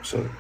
So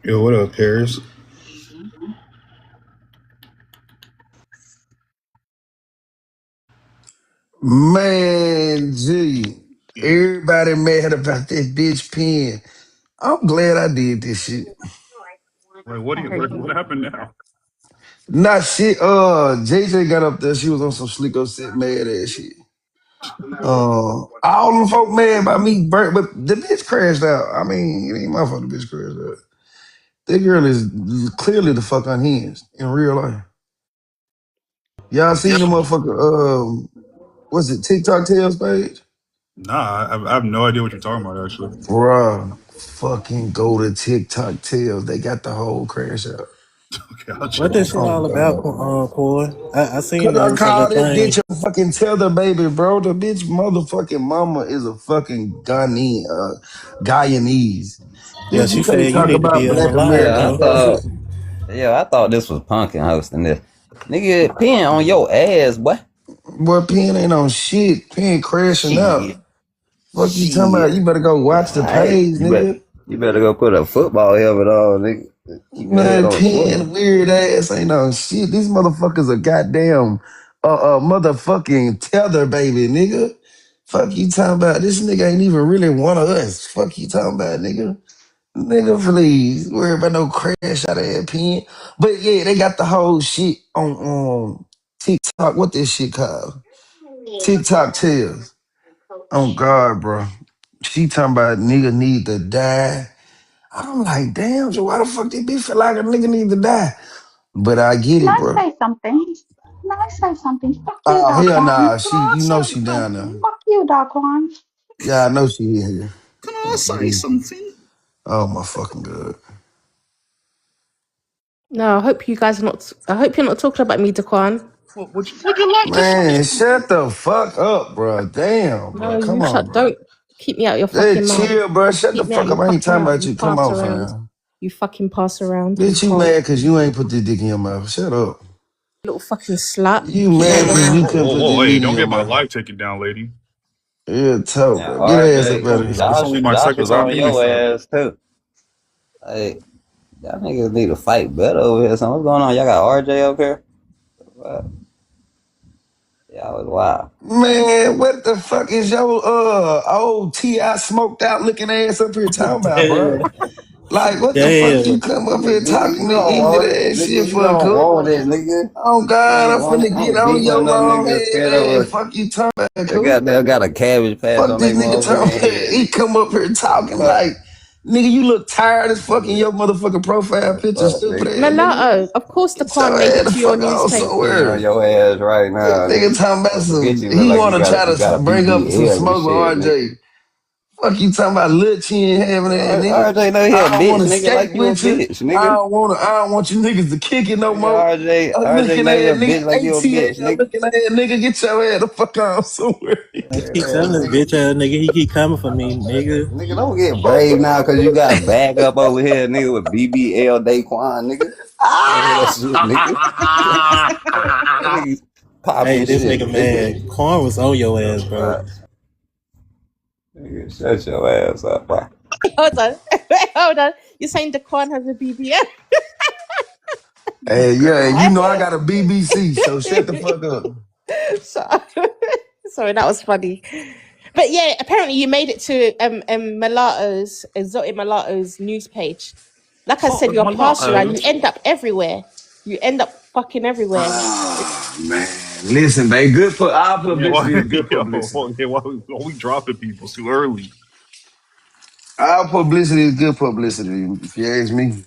Yo, what up, Paris? Man, G, everybody mad about that bitch pen. I'm glad I did this shit. Like, what do you? What happened now? Not shit. JJ got up there. She was on some slick upset mad ass shit. All them folk mad about me, but the bitch crashed out. I mean, it ain't my fault. The bitch crashed out. That girl is clearly the fuck unhinged in real life. Y'all seen the motherfucker? What's it? TikTok Tales page? Nah, I have no idea what you're talking about. Actually, Bruh, fucking go to TikTok Tales. They got the whole crash out. okay, I'll check What it this out. shit Oh all about, God. Core? I seen Cause it. It I was a little call that bitch thing. a fucking tether baby, bro. The bitch motherfucking mama is a fucking Ghanaian, Guyanese. Yeah, Bitch, you she can't said you talk need to about be black alive, Yeah, I American bro. thought, fuckers. yeah, I thought this was Punkin hosting this. Nigga, pin on your ass, boy. Boy, Penn ain't on shit. Penn crashing out. Shit, Fuck you talking about? shit. You better go watch the Alright, page, nigga. you better go put a football helmet on, nigga. Keep your head Man, on a Penn swivel. weird ass ain't on shit. These motherfuckers are goddamn motherfucking tether baby, nigga. Fuck you talking about? This nigga ain't even really one of us. Fuck you talking about, nigga. Nigga, please. Worry about no crash out of that pen. But yeah, they got the whole shit on TikTok. What this shit called? TikTok tells. Oh God, bro. She talking about nigga need to die. I'm like, damn, so why the fuck this bitch feel like a nigga need to die? But I get Can it, I bro. say something? Can I say something? Fuck you, Oh hell Daquan. nah. She you know she down there. Fuck you, Daquan. Yeah, I know she in here. Can I say something? Oh my fucking God. No, I hope you guys are not. I hope you're not talking about me, Daquan. What would you like to say Man, something? shut the fuck up, bro. Damn, bro. No, Come you on, shut. bro. Don't keep me out your Hey, fucking mouth. chill, bro. Shut the Keep me out fuck your up. I ain't fucking talking mouth. about You you. Come pass on, around. fam. You fucking pass around. You Bitch, you can't. mad because you ain't put this dick in your mouth. Shut up. Little fucking slut. You Keep me out mad your because mouth. you Whoa, couldn't whoa, put whoa! this Hey, meat in don't your get my mouth. life taken down, lady. Yeah, tough, Yeah, bro. Get her ass up RJ, out of It's, here. it's Josh, only my Josh second was time on doing your so. ass too. Hey, y'all niggas need to fight better over here. So what's going on? Y'all got RJ up here? What? Y'all was wild. Man, what the fuck is your old T.I. smoked out looking ass up here talking about, bro? Damn. Like, what the fuck Damn. you come up here Nigga, talking you me don't into want it. that shit Nigga, you for, don't cool? want it, nigga. Oh You God, ain't I'm want it. finna I get ain't on beefing your with no long nigga scared head of ass. a Fuck you talking about, they cool? got a cabbage patch Fuck on this their nigga motherfucking talking head, about. He nigga. come up here talking Fuck, like, nigga, you look tired as fucking nigga. your motherfucking profile picture, Fuck, stupid nigga. ass nigga. Mulatto. Of course, Get your Daquan made ass it the to your fuck on Pee on newspaper. somewhere. your ass right This now, nigga nigga. talking about Don't forget some, you look he like you wanna got try a you got a to bring up some BBL and smoke with shit, nigga. RJ. Fuck you talking about Lil Chin having that nigga. RJ know he I a don't bitch, wanna nigga, skate like you a with you. bitch, nigga. I don't want you niggas to kick it no Nigga, more. RJ Looking know at he a nigga, bitch like you a bitch, ATL nigga. looking at nigga, get your ass the fuck on somewhere. I Yeah, keep telling this nigga. bitch ass nigga he keep coming for me, nigga. Nigga, don't get brave now because you got a bag up over here, nigga, with BBL Daquan, nigga. Don't hear that shit, nigga. That nigga Hey, popping this shit, nigga nigga. man, Corn was on your ass, bro. Right. Nigga, shut your ass up, bro. Hold on. Hold on. You're saying Daquan has a BBL? Hey, yeah, and you know I What? got a BBC, so shut the fuck up. So- Sorry, that was funny. But yeah, apparently you made it to Mulatto's, Exotic Mulatto's news page. Like I Fuck said, with you're a passer around. You mulattoes. end up everywhere. You end up fucking everywhere. Ah, man. Listen, man, all Yeah, why, publicity is good publicity. yo, yeah, why we dropping people too early? All publicity is good publicity, if you ask me.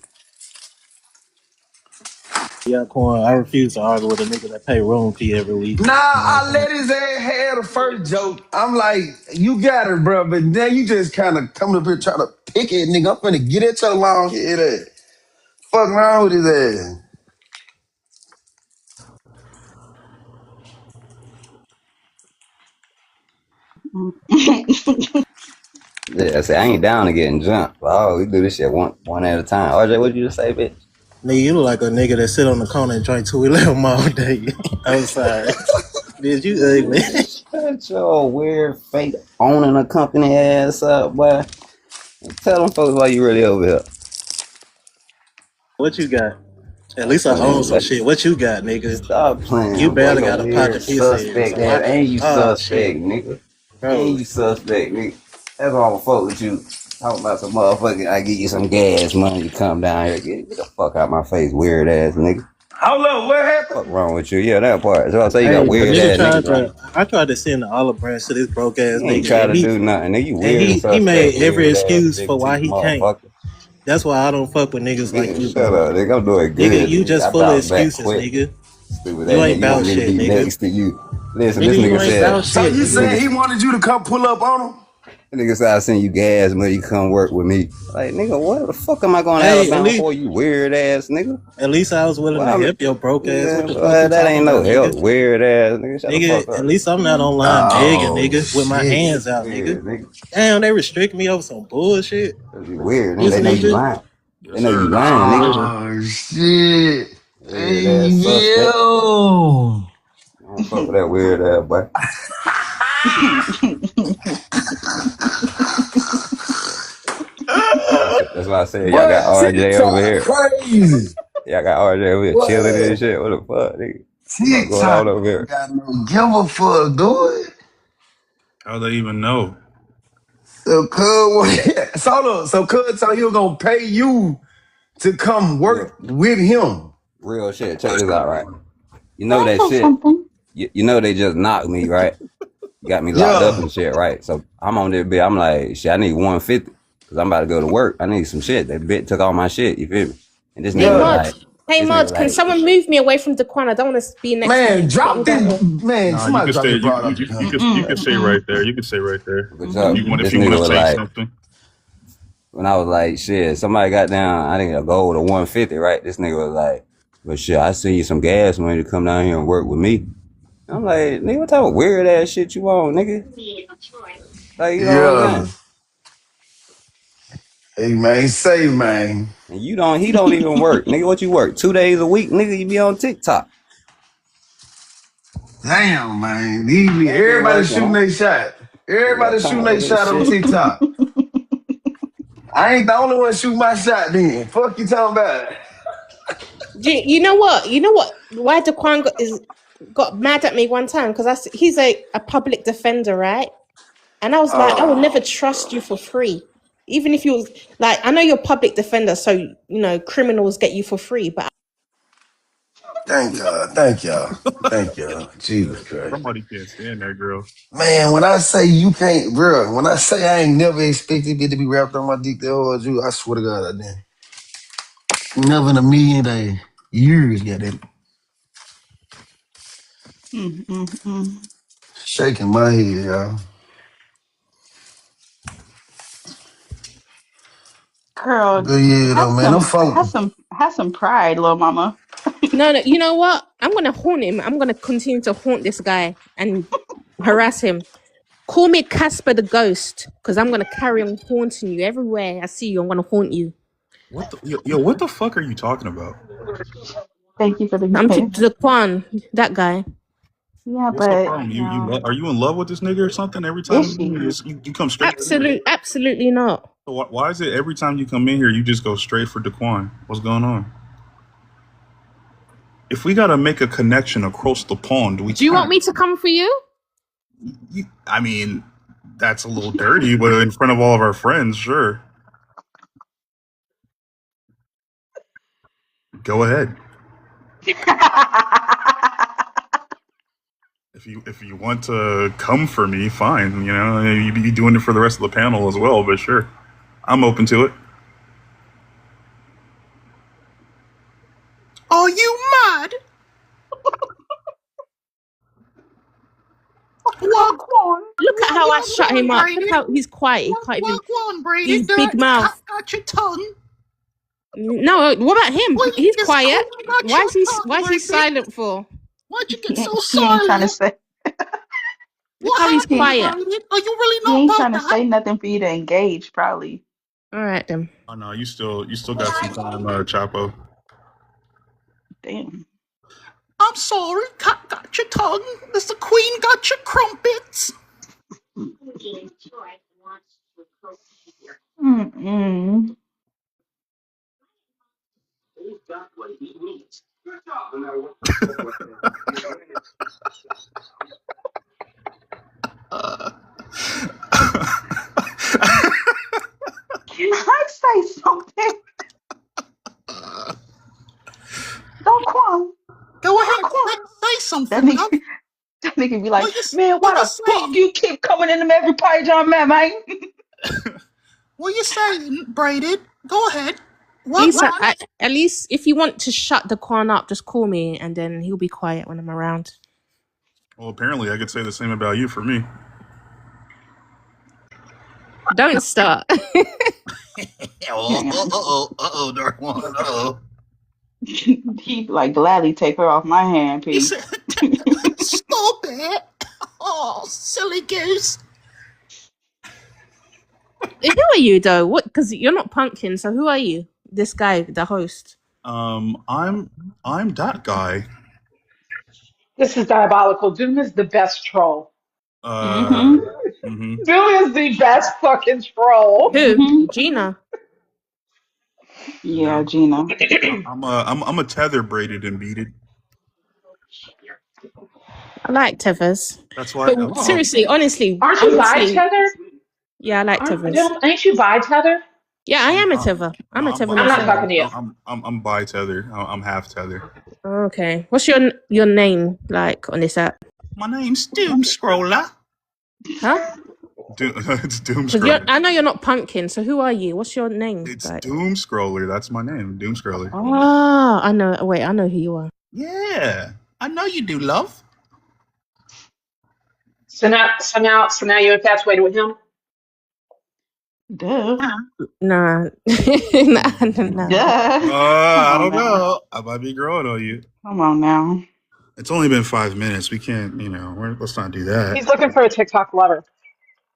Yeah, Corn, I refuse to argue with a nigga that pay room fee every week. Nah, You know what I'm I saying? let his ass have the first joke. I'm like, you got it, bro. But now you just kind of coming up here trying to pick it, nigga. I'm finna get at your long head ass. Fuck wrong with his ass. Yeah, see, I ain't down to getting jumped. Oh, we do this shit one at a time. RJ, what you just say, bitch? Nigga, you look like a nigga that sit on the corner and drink 211 all day outside. Bitch, you ugly. Shut your weird fake owning a company ass up, boy. And tell them folks why you really over here. What you got? At Stop least I own playing. some Like, shit. What you got, nigga? stop You playing, boy. barely You a got a pot to weird piss in. suspect So ass. why? And you Oh suspect, shit, nigga. And bro. you suspect, nigga. That's why I'm gonna fuck with you. Talking about some motherfucking, I give you some gas money, you come down here. Get the fuck out my face, weird ass nigga. Hold up, what happened? Fuck wrong with you? Yeah, that part. So I say you got Hey, the weird nigga ass tried niggas around to. you. I tried to send the olive branch to this broke ass You ain't nigga, try to do nothing, nigga. You and weird and he suspect, made every weird ass excuse for big why teeth he can't. motherfucker. That's why I don't fuck with niggas like Man, you, shut bro. up, nigga. I'm doing Nigga, good, you nigga. just I full of bounce back excuses, quick. nigga. Stupid You ass ain't nigga. You want bout me to shit, be nigga. next to you. Listen, this Nigga, you nigga ain't said, bout So shit, you this nigga. saying nigga he wanted you to come pull up on him? That nigga said I send you gas money, you come work with me. Like, nigga, what the fuck am I going to Hey, Alabama for, you weird ass nigga? at least I was willing Well, to I mean, help your broke ass. What yeah, the fuck boy, you that talking ain't no about, help. nigga? Weird ass nigga. Shut the fuck Nigga, at up. least I'm not online begging, Oh nigga, with my shit. hands out, nigga. Weird, nigga. Damn, they restrict me over some bullshit. You weird, nigga. This They know you nigga, lying. They Yes, know you sir. lying, nigga. Oh shit. Weird Hey ass suspect. yo. I don't fuck with that weird ass boy. That's why I said y'all got What RJ over TikTok here. crazy? Y'all got RJ over here chilling and What shit. What the fuck, nigga? What going TikTok on over here? got no give a fuck, dude? How they even know? So Cuz so he was gonna pay you to come Real, work with him. real shit. Check this out, right? You Can know I that say shit. something? You know they just knocked me, right? Got me locked up Yeah. and shit, right? So I'm on this bit. I'm like, shit, I need 150 because I'm about to go to work. I need some shit. That bit took all my shit. You feel me? And Hey Yeah. Hey this nigga Mod, can like, someone move me away from Daquan? I don't want to be next to Man, him. Get me drop down this here. man, Nah, you somebody could drop stay. this broad up. You could stay right there. You could stay right there. good If job. you want, if This you want nigga to was say like, something. when I was like, shit, somebody got down. I think a goal to 150, right? This nigga was like, but shit, I send you some gas money to come down here and work with me. I'm like, nigga, what type of weird ass shit you want, nigga? Like, you know what I'm Yeah. saying? Hey man, say man. And he don't even work. Nigga, what you work? 2 days a week, nigga, you be on TikTok. Damn, man. That be Everybody working, shooting huh? their shot. Nigga got Everybody shooting time their for this shot on shit. TikTok. I ain't the only one shooting my shot then. Fuck you talking about. You know what? You know what? Why Daquan got mad at me one time because he's a public defender, right? And I was like, I will never Oh, trust you for free. Even if you was like, I know you're a public defender, so you know criminals get you for free. But thank God. Thank y'all. Thank y'all. Jesus Christ. Somebody can't stand that girl. Man, when I say you can't, bro, when I say I ain't never expected it to be wrapped on my dick that hard, you, I swear to God, I didn't. Never in a million days. Years, goddamn. Shaking my head, y'all. Girl, But yeah, though, man, I'm folk. have some pride, little mama. no, you know what? I'm gonna haunt him. I'm gonna continue to haunt this guy and harass him. Call me Casper the Ghost, because I'm gonna carry on haunting you everywhere I see you. I'm gonna haunt you. What the yo? What the fuck are you talking about? Thank you for the I'm to gift. Daquan, that guy. Yeah, What's the but problem? Are you in love with this nigga or something? Every time is you come she? in here, you come straight for him. Absolutely not. So why is it every time you come in here you just go straight for Daquan? What's going on? If we gotta make a connection across the pond, we Do you want can. me to come for you? I mean, that's a little dirty, but in front of all of our friends, sure. Go ahead. If you want to come for me, fine. You know, you'd be doing it for the rest of the panel as well, but sure. I'm open to it. Are you mad? Walk, Daquan. Look at how I walk shut one, him up. Look Brady. how he's quiet. He can't even. Walk one, Brady. His big Dirty mouth. cat got your tongue. No, what about him? He's Please, quiet. coat got your Why tongue, is he Brady. silent for? Why'd you get so He ain't trying to silent? say Look What how he's he, happened, quiet. Brady? Are you really he not ain't about trying to that? say nothing for you to engage, probably. All right then. Oh no, you still got some time, Chapo. Damn. I'm sorry, cat got your tongue. Mr. Queen got your crumpets. Mm-mm. Can I say something? Daquan, Go ahead, Daquan. say That something, love. nigga, that nigga be like, man, What why you the fuck say? you keep coming in them every page on man? What you saying, Braided? Go ahead. What? Lisa, at least if you want to shut the Quan up, just call me and then he'll be quiet when I'm around. Well, apparently, I could say the same about you for me. Don't start. Dark One. He like gladly take her off my hand, He P. said, "Stop it! Oh, silly goose." Who are you though? What? Because you're not Pumpkin, so who are you? This guy, the host. I'm that guy. This is diabolical. Doom is the best troll. Uh, Mm-hmm. Doom is the best fucking troll. Who? Mm-hmm. Gina. Yeah, no, Gina. I'm a tether braided and beaded. I like Tevers. That's why. But seriously, honestly, Aren't you bi tether? yeah, I like Tevers. Ain't you bi tether? Yeah, I am a Tever. I'm a Tever I'm not myself. talking to you. I'm bi tether. I'm half tether. Okay. What's your name like on this app? My name's Doom Scroller. Huh? It's Doom 'Cause Scroller. I know you're not Pumpkin, so who are you? What's your name? It's like? Doom Scroller. That's my name, Doom Scroller. Oh, I know. Wait, I know who you are. Yeah, I know you do, love. So now you're infatuated with him? Duh. Nah. Nah. Duh. I don't know. I might be growing on you. Come on now. It's only been 5 minutes. We can't, let's not do that. He's looking for a TikTok lover.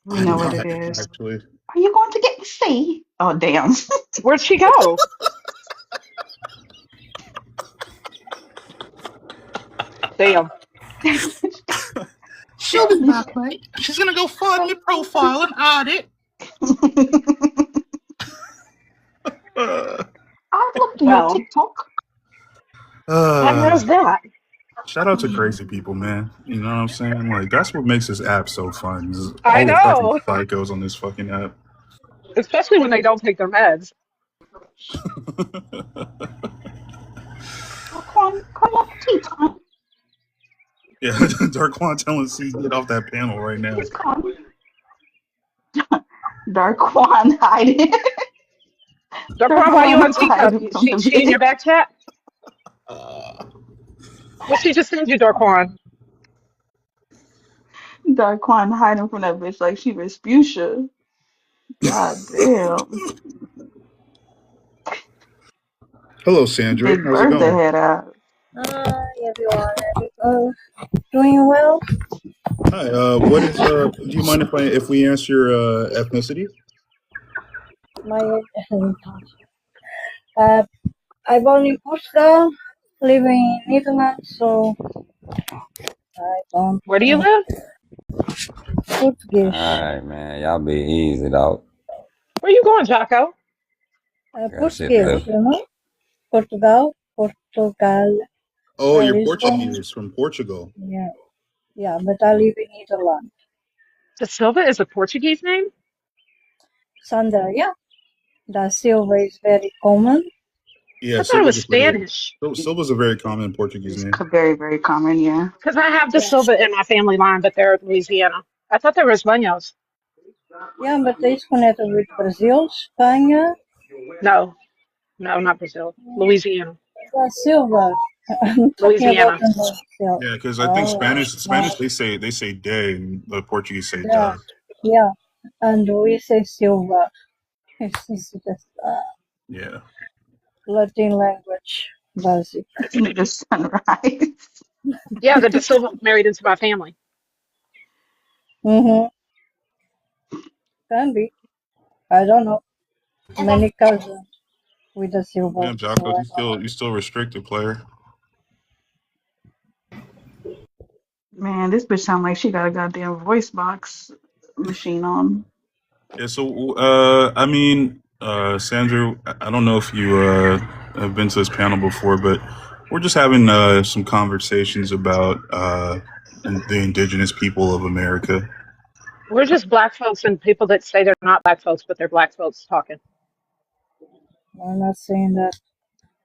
We know what it is. Actually. Are you going to get the C? Oh, damn. Where'd she go? Damn. She'll be back, mate. She's gonna go find your profile and add it. I've looked at Well. your TikTok. How's that? Shout out to crazy people, man. You know what I'm saying? Like, that's what makes this app so fun. Is I all the know. fucking psychos on this fucking app. Especially when they don't take their meds. Come on, tea time. Yeah, Darkwan telling C get off that panel right now. It's gone. Darkwan hiding. Darkwan, why you on hiding TikTok? from the She in your back chat? Uh, What she just sent you, Darkwan? Darkwan hiding from that bitch like she Respucia. God damn. Hello, Sandra. Big How's it Bertha going? head out. Hi everyone. Doing well? Hi. What is? Do you mind if we answer your ethnicity? My I born in Portugal, living in Netherlands, so I don't. Where do you live? Portuguese. Alright, man. Y'all be easy, dog. Where you going, Jocko? Portuguese, you know? Portugal. Oh, you're Lisbon. Portuguese from Portugal. Yeah, but I live in Netherlands. Da Silva is a Portuguese name? Sandra, yeah. Da Silva is very common. Yeah, I thought it was Silva's Spanish. Silva's a very common Portuguese name. Very, very common, yeah. Because I have Da Silva in my family line, but they're Louisiana. I thought they were Españols. Yeah, but it's connected with Brazil, Spain. No, not Brazil. Louisiana. Da Silva. Louisiana. Yeah, because I think Spanish they say de, and the Portuguese say da. Yeah, and we say Silva. It's just Yeah. Latin language, basic. The sunrise. Yeah, the Da Silva married into my family. Mm-hmm. Can be. I don't know. Many cousins with the Silva. Damn, Jocko, you still restricted, player. Man, this bitch sound like she got a goddamn voice box machine on. Yeah. So, Sandra, I don't know if you I've been to this panel before, but we're just having some conversations about the indigenous people of America. We're just black folks and people that say they're not black folks, but they're black folks talking. I'm not saying that.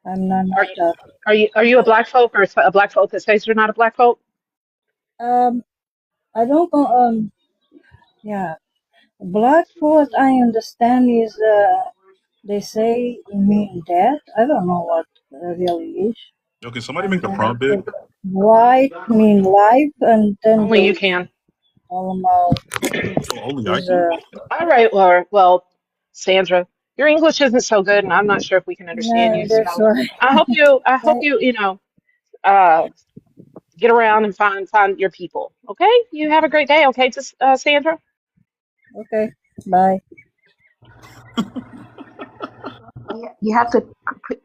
I'm not Are like you that. are you a black folk or a black folk that says you're not a black folk? I don't go. Yeah. Black what I understand is they say it mean death. I don't know what really is. Yo, can somebody And make the then prompt big? white mean life, and then Only you they can. all Oh, only I is can. All right, well, Sandra, your English isn't so good, and I'm not sure if we can understand yeah, you. that's So right. I hope you uh, get around and find your people. Okay, you have a great day. Okay, just Sandra. Okay, bye. You have to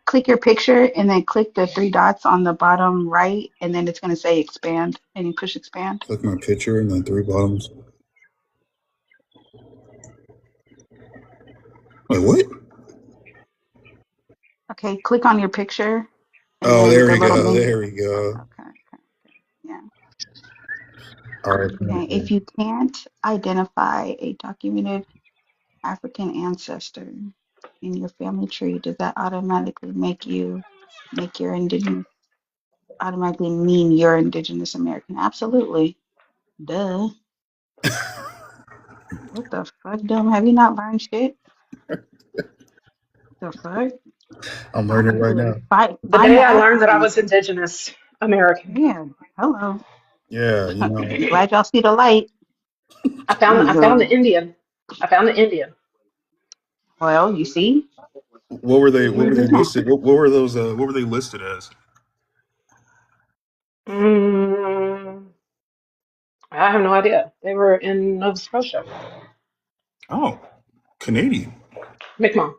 click your picture and then click the three dots on the bottom right, and then it's going to say expand, and you push expand. Click my picture and then three bottoms. Wait, what? Okay, click on your picture, and Oh, then there the we little go. menu. There we go. Okay, yeah. All right. Okay, if you can't identify a documented African ancestor in your family tree, does that automatically make your indigenous automatically mean you're indigenous American? Absolutely. Duh. What the fuck, dumb? Have you not learned shit? The fuck? I'm learning right now. The Find day the I learned that I African. was indigenous American, Yeah. Hello. Yeah, you know. Glad y'all see the light. I found the Anywho. Indian. I found the Indian. Well, you see? What were they? What You're were they different. listed? What were those? What were they listed as? Mm, I have no idea. They were in Nova Scotia. Oh, Canadian. Mi'kmaq.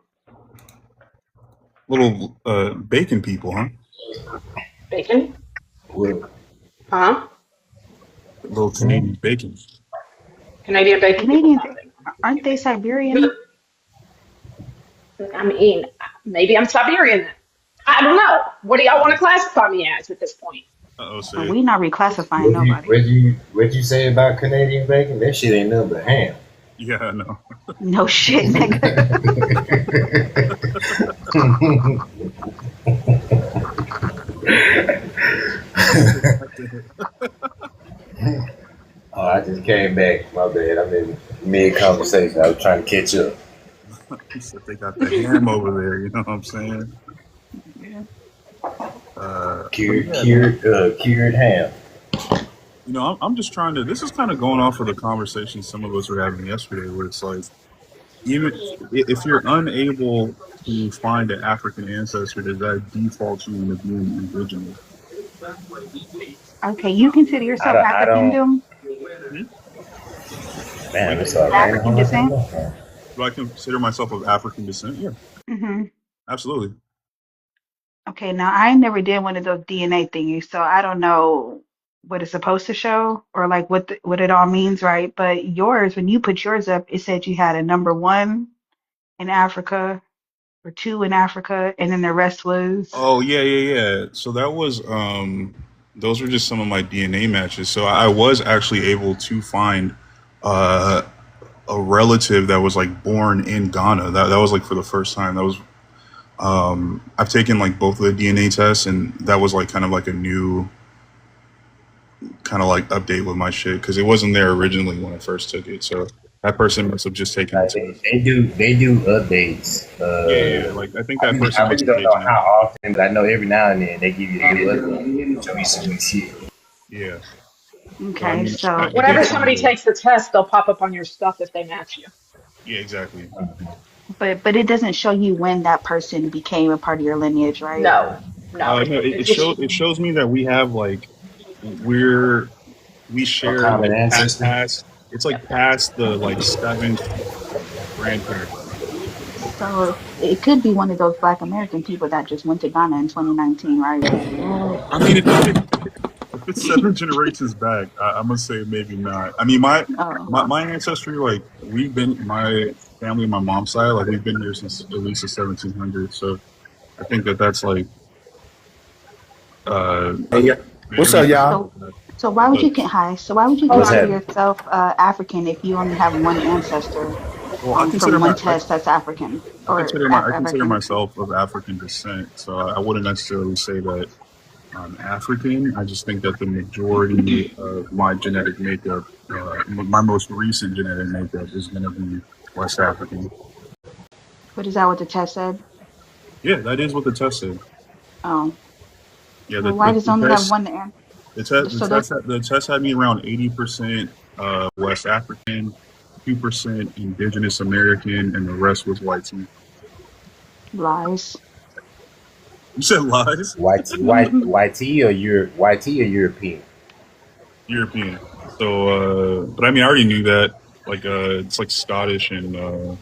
Little bacon people, huh? Bacon? Well, Huh? Little Canadian bacon. Canadian bacon people, Canadians, nothing. aren't they Siberian? I mean, maybe I'm Siberian then. I don't know. What do y'all want to classify me as at this point? Uh oh, And say. we not reclassifying what you nobody. what you what you say about Canadian bacon? That shit ain't nothing but ham. Yeah, I know. No shit, nigga. Oh, I just came back. My bad. I'm in mid conversation. I was trying to catch up. He said they got the ham over there. You know what I'm saying? Yeah. But yeah, man. Cured ham. You know, I'm just trying to. This is kind of going off of the conversation some of us were having yesterday, where it's like, even if you're unable to find an African ancestor, does that default you into being indigenous? Okay, you consider yourself I African, don't. Doom? Hmm? Man, Like, it's all right. African descent? do I consider myself of African descent? Yeah, Mm-hmm. absolutely. Okay, now I never did one of those DNA thingies, so I don't know what it's supposed to show or like what it all means, right? But yours, when you put yours up, it said you had a number one in Africa or two in Africa, and then the rest was Oh yeah. So that was those were just some of my DNA matches. So I was actually able to find uh a relative that was like born in Ghana. That was like for the first time. That was I've taken like both of the DNA tests, and that was like kind of like a new kind of like update with my shit because it wasn't there originally when I first took it. So that person must have just taken the Like test. they do updates. Yeah. Like I think that person I must really have don't know taken it. how often, but I know every now and then they give you a new update. Show you some new shit. Yeah. So I okay. mean, So I did Whenever find somebody it. takes the test, they'll pop up on your stuff if they match you. Yeah, exactly. but it doesn't show you when that person became a part of your lineage, right? No, no. No, It it shows me that we have like we A share common like ancestor. past. It's like past the like seventh grandparent. So it could be one of those Black American people that just went to Ghana in 2019, right? I mean, if it's seven generations back, I'm gonna say maybe not. I mean, Oh, my ancestry, like we've been my family, on my mom's side, like we've been here since at least the 1700s. So I think that that's like Hey, yeah. What's very up, y'all? So, so why would you but, get hi? So why would you What's consider happening? yourself African if you only have one ancestor well, from one test that's African or I consider African? myself of African descent, so I wouldn't necessarily say that I'm African. I just think that the majority of my genetic makeup, my most recent genetic makeup, is going to be West African. But is that what the test said? Yeah, that is what the test said. Oh, Yeah, well, why does it only have one So that's the test had me around 80% West African, 2% Indigenous American, and the rest was white tea. lies. You said lies. YT or European? European. So, but I mean, I already knew that. Like, it's like Scottish and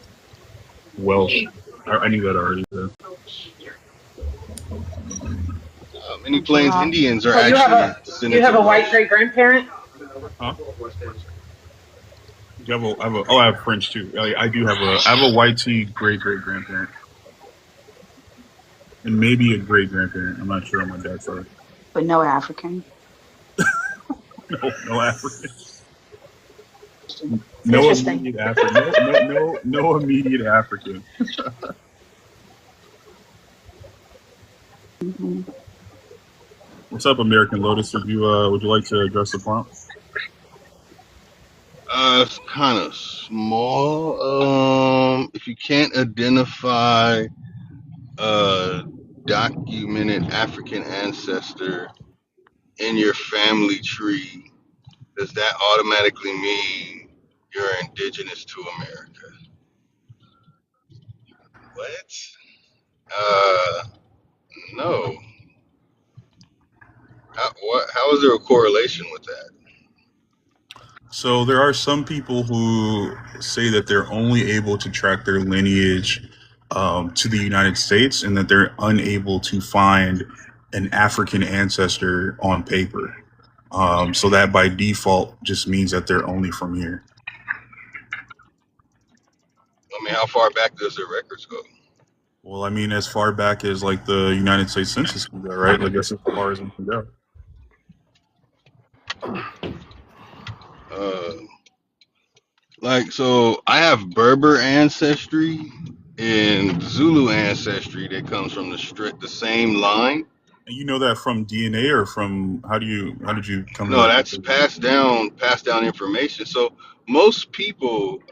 Welsh. I knew that already. So. Many Thank you, Plains Rob. Indians are So actually you descendants have of a white Welsh. great grandparent? Huh? I have French too. I do have I have a white tea great grandparent, and maybe a great grandparent. I'm not sure on my dad's side. But no African. No African. No Interesting. immediate African. No immediate African. Hmm. What's up, American Lotus? Would you like to address the prompt? It's kind of small. If you can't identify a documented African ancestor in your family tree, does that automatically mean you're indigenous to America? What? No. How is there a correlation with that? So there are some people who say that they're only able to track their lineage to the United States, and that they're unable to find an African ancestor on paper. So that by default just means that they're only from here. I mean, how far back does their records go? Well, I mean, as far back as like the United States Census can go, right? Like that's as far as we can go. So I have Berber ancestry and Zulu ancestry that comes from the same line. And you know that from DNA, or from how did you come to No, that that's conclusion? passed down information. So most people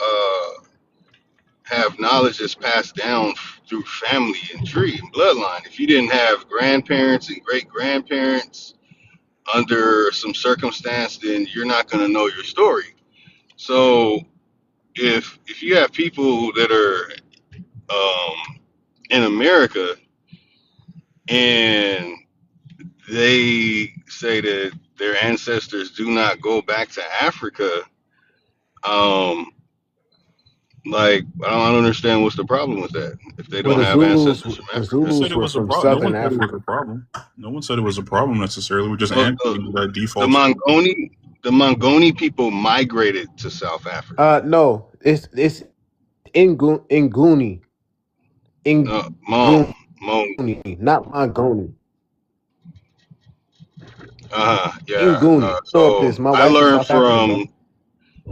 have knowledge that's passed down through family and tree and bloodline. If you didn't have grandparents and great grandparents under some circumstance, then you're not going to know your story. So if you have people that are in America and they say that their ancestors do not go back to Africa, um, like I don't understand what's the problem with that if they Well, don't have ancestors from The Africa. Who said Zulus it were was a from problem? No Southern one said it was Africa. a problem. No one said it was a problem necessarily. We're just Well, answering that the default. Mangoni people migrated to South Africa. No, it's Nguni, Mon, not Mangoni. yeah. Nguni. Know up this. So My wife is South African, bro.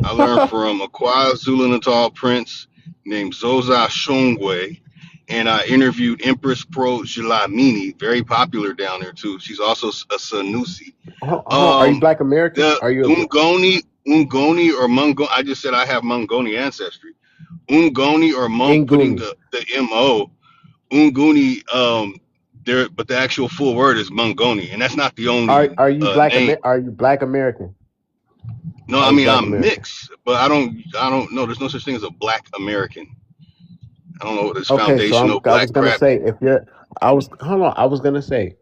I learned from a Zulu Natal prince named Zoza Shongwe, and I interviewed Empress Pro Dlamini, very popular down there too. She's also a Sanusi. Are you Black American? The Are you Ungoni or Mungoni. I just said I have Mungoni ancestry. Ungoni or putting Nguni? the M-O. Ungoni, but the actual full word is Mungoni, and that's not the only Are you name. Are you Black American? No, I mean I'm mixed, but I don't know. There's no such thing as a Black American. I don't know what this Okay, so foundational I was black gonna crap. say I was gonna say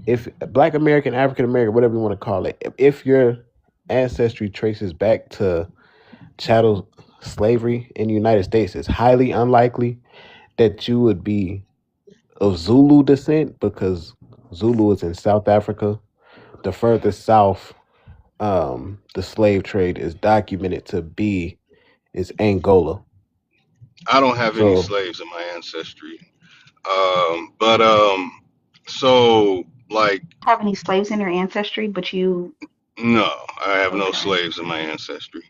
if Black American, African American, whatever you want to call it, if your ancestry traces back to chattel slavery in the United States, it's highly unlikely that you would be of Zulu descent, because Zulu is in South Africa. The furthest south the slave trade is documented to be is Angola. I don't have any slaves in my ancestry. But so like Have any slaves in your ancestry, but you no, I have no okay. slaves in my ancestry.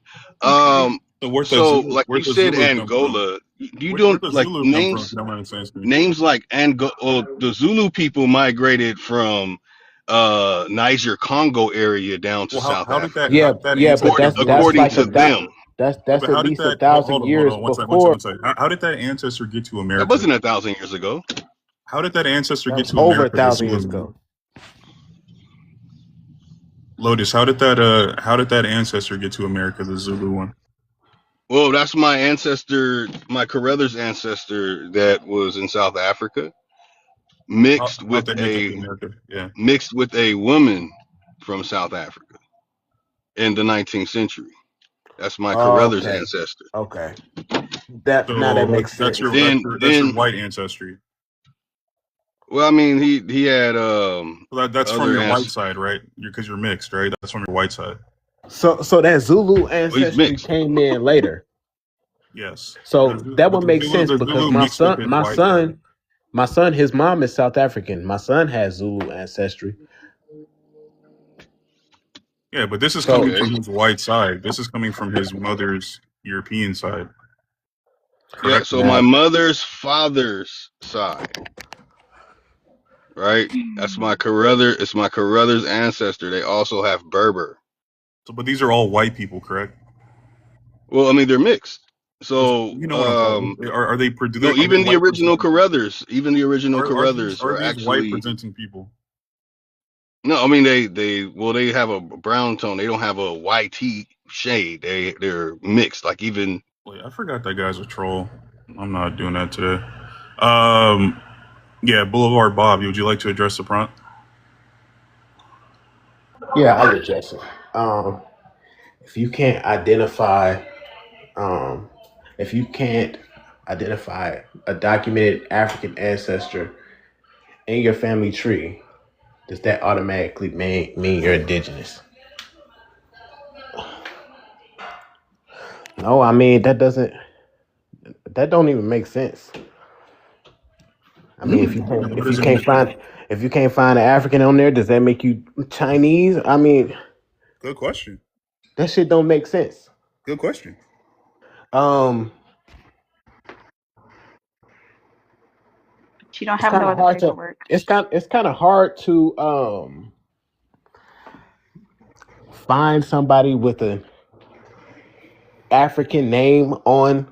Okay. Um, So so like you where'd the said, Zulu come from? Angola. Do you Where'd doing the like Zulu come from? If names? you don't mind saying something. Names like Angola. Well, the Zulu people migrated from Niger Congo area down to Well, how South how did Africa, that how Yeah, did that yeah, but ancestor do it that's to according like to a America? them. Yeah, that's but at how did least a that? Hold, thousand hold on, hold years on. One second, before. one second. How did that ancestor get to That America? wasn't 1,000 years ago. How did that ancestor That get was to over a America? The thousand years Zulu one. ago. Lotus, how did that ancestor get to America? The Zulu one. Well, that's my ancestor, my Carruthers ancestor that was in South Africa, mixed How'd with they make it to a America? Yeah. woman from South Africa in the 19th century. That's my Carruthers Okay, ancestor. okay. That now that So makes that's sense. your Then white ancestry. well, I mean, he had So that's from other your white ans. side, right? Because you're mixed, right? That's from your white side. So that Zulu Well, he's ancestry mixed. came in later. Yes. So that But would make sense The because Zulu mixed with his white side. my son, his mom is South African. My son has Zulu ancestry. Yeah, but this is coming So Okay. from his white side. This is coming from his mother's European side. Yeah. Correct? So my now, mother's father's side, right? That's my Carruthers. It's my Carruthers ancestor. They also have Berber. So, but these are all white people, correct? Well, I mean, they're mixed. Just, So, you know what I'm talking about. Are they no, are they even the white original presenting people? Carruthers, Are are these white actually presenting people? no. I mean, they have a brown tone. They don't have a white shade. They're mixed. Like even Wait, I forgot that guy's a troll. I'm not doing that today. Um, yeah, Boulevard Bob. Would you like to address the prompt? yeah, I would guess it. If you can't identify, um, if you can't identify a documented African ancestor in your family tree, does that automatically mean you're indigenous? No, I mean that don't even make sense. I mean, What does it mean? if you can't find an African on there, does that make you Chinese? I mean, Good question. that shit don't make sense. Good question. Um, But you don't it's have kind no of other hard to paperwork. it's kind of hard to find somebody with an African name on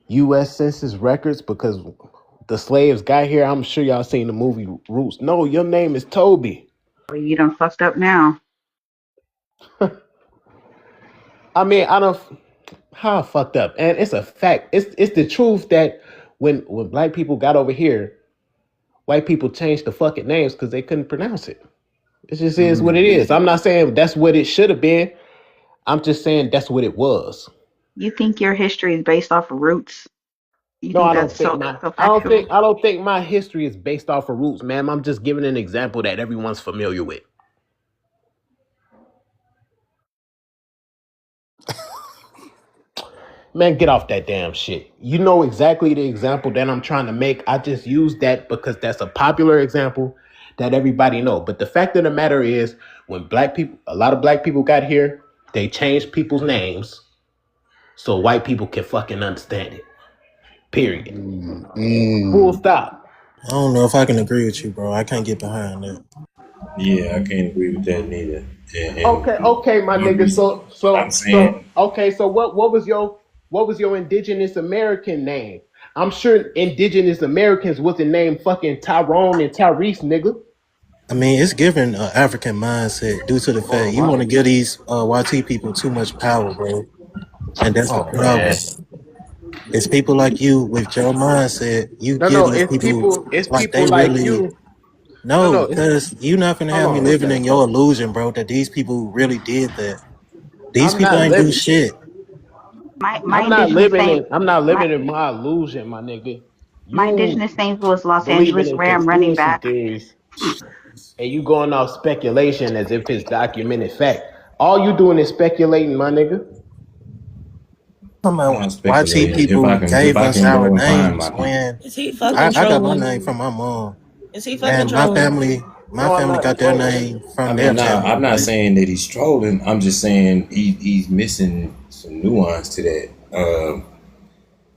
U.S. Census records because the slaves got here. I'm sure y'all seen the movie Roots. No, your name is Toby. Well, you done fucked up now. I mean, I don't. How I fucked up, and it's a fact. It's the truth that when black people got over here, white people changed the fucking names because they couldn't pronounce it. It just is what it is. I'm not saying that's what it should have been. I'm just saying that's what it was. You think your history is based off of roots? You No, think I that's don't think so factual? I don't think my history is based off of roots, ma'am. I'm just giving an example that everyone's familiar with. Man, get off that damn shit. You know exactly the example that I'm trying to make. I just use that because that's a popular example that everybody know. But the fact of the matter is, when a lot of black people got here, they changed people's names so white people can fucking understand it. Period. Full stop. I don't know if I can agree with you, bro. I can't get behind that. Yeah, I can't agree with that neither. Okay, my nigga. I'm saying, Okay. So what was your indigenous American name? I'm sure indigenous Americans wasn't named fucking Tyrone and Tyrese, nigga. I mean, it's given an African mindset due to the fact Oh you my. want to give these YT people too much power, bro. And that's the Oh problem. man. It's people like you with your mindset. You give No. these people It's like people they like really you. no, It's because you're not gonna hold have me on. living in your illusion, bro. That these people really did that. These I'm people not ain't do living. shit. My indigenous name I'm not my living in my illusion, my nigga. my You indigenous name was Los believing Angeles in Ram running conspiracy back. theories and you going off speculation as if it's documented fact. All you doing is speculating, my nigga. Talking I'm about not YT speculating. people If gave I us can our go and find names my people. when Is he fucking I got my trolling? name from my mom, Is he fucking and my trolling? family No, I'm not got their trolling. name I from their mean, nah, family. I'm not saying that he's trolling. I'm just saying he's missing some nuance to that.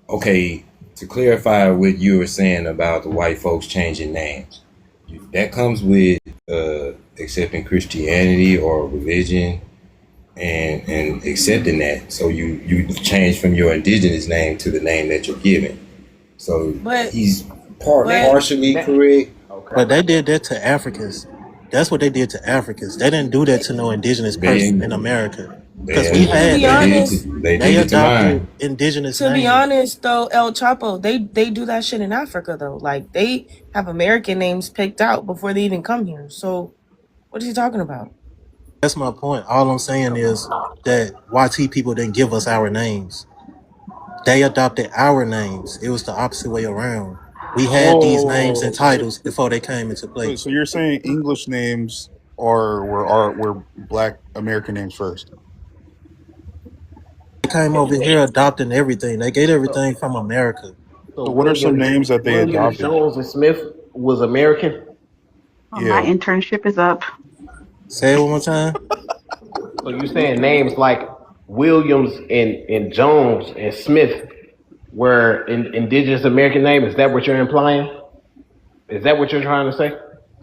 Okay, to clarify what you were saying about the white folks changing names, that comes with accepting Christianity or religion and accepting that. So you change from your indigenous name to the name that you're given. So But he's but partially correct. Okay. But they did that to Africans. That's what they did to Africans. They didn't do that to no indigenous person in America. Because we to had be that. honest, They They did it to adopted mine. indigenous to be names. honest though, El Chapo, they do that shit in Africa though. Like they have American names picked out before they even come here. So what is he talking about? That's my point. All I'm saying is that YT people didn't give us our names. They adopted our names. It was the opposite way around. We had these names and Whoa. titles before they came into play. So you're saying English names were Black American names first? They came over here adopting everything. They get everything from America. So So what are some names that they Williams, adopted? Jones, and Smith was American. Well, my Yeah. internship is up. Say it one more time. So you saying names like Williams and Jones and Smith were indigenous American names? Is that what you're implying? Is that what you're trying to say?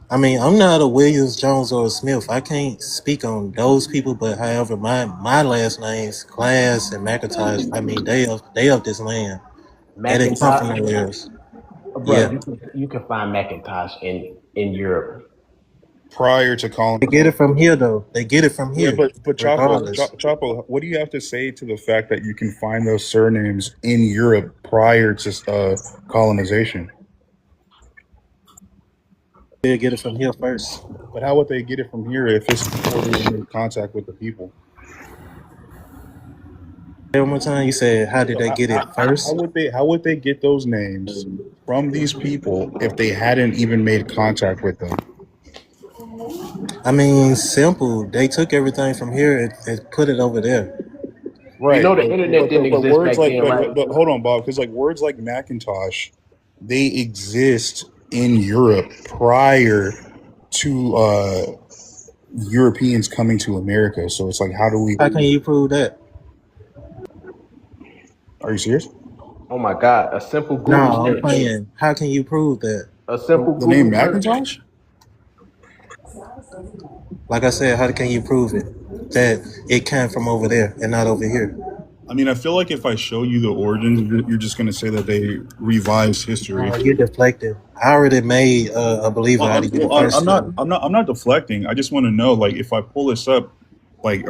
I mean, I'm not a Williams, Jones, or a Smith. I can't speak on those people, but however, my last names, Class and McIntosh. I mean, they of this land. They didn't come from Macintosh, nowhere else. brother. Yeah, You can find Macintosh in Europe. Prior to they get it colonization. from here though. They get it from Yeah, here, but regardless. Chapo, what do you have to say to the fact that you can find those surnames in Europe prior to colonization? They get it from here first. But how would they get it from here if it's before they made contact with the people? Say one more time. You said, how did So they get it first? how would they get those names from these people if they hadn't even made contact with them? I mean, simple. They took everything from here and put it over there. Right. You know the internet didn't exist words back like then, right? but hold on, Bob, because like words like Macintosh, they exist in Europe prior to Europeans coming to America. So it's like, how do we? How can you prove that? Are you serious? Oh my God! A simple Google No, I'm search. playing. How can you prove that? A simple The name Google search. Macintosh? Like I said, how can you prove it? That it came from over there and not over here. I mean, I feel like if I show you the origins, you're just going to say that they revised history. You're deflecting. I already made a believer out of you the first time. I'm not deflecting. I just want to know, like, if I pull this up, like,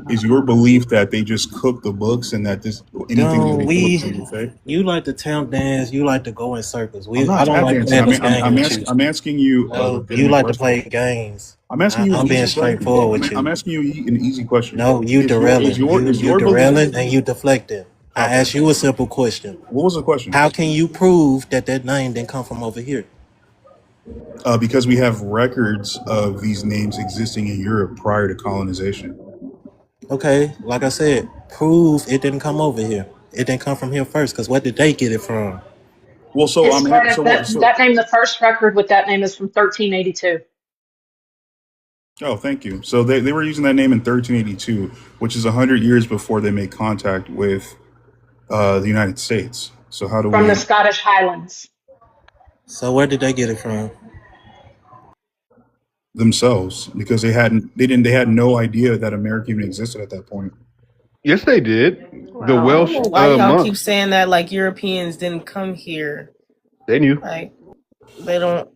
is your belief that they just cooked the books and that anything No, that they cooked is fake? you like to tap dance. You like to go in circles. I'm not I don't like tap dancing. playing this game with you. I'm asking you. No, you legitimate like to question. play games. I'm asking you. I'm being straightforward with you. I'm asking you an easy question. No, you Is derailing. your You belief- derailing and you deflecting. I Okay. asked you a simple question. What was the question? How can you prove that name didn't come from over here? Because we have records of these names existing in Europe prior to colonization. Okay, like I said, prove it didn't come over here. It didn't come from here first. Because what did they get it from? Well, so It's I mean, part of so that, that name. The first record with that name is from 1382. oh, thank you. So they were using that name in 1382, which is 100 years before they made contact with the United States. So how do From we? the Scottish Highlands. So where did they get it from? Themselves, because they had no idea that America even existed at that point. Yes, they did. The I Welsh don't know why y'all keep monks, saying that like Europeans didn't come here. they knew. Like they don't.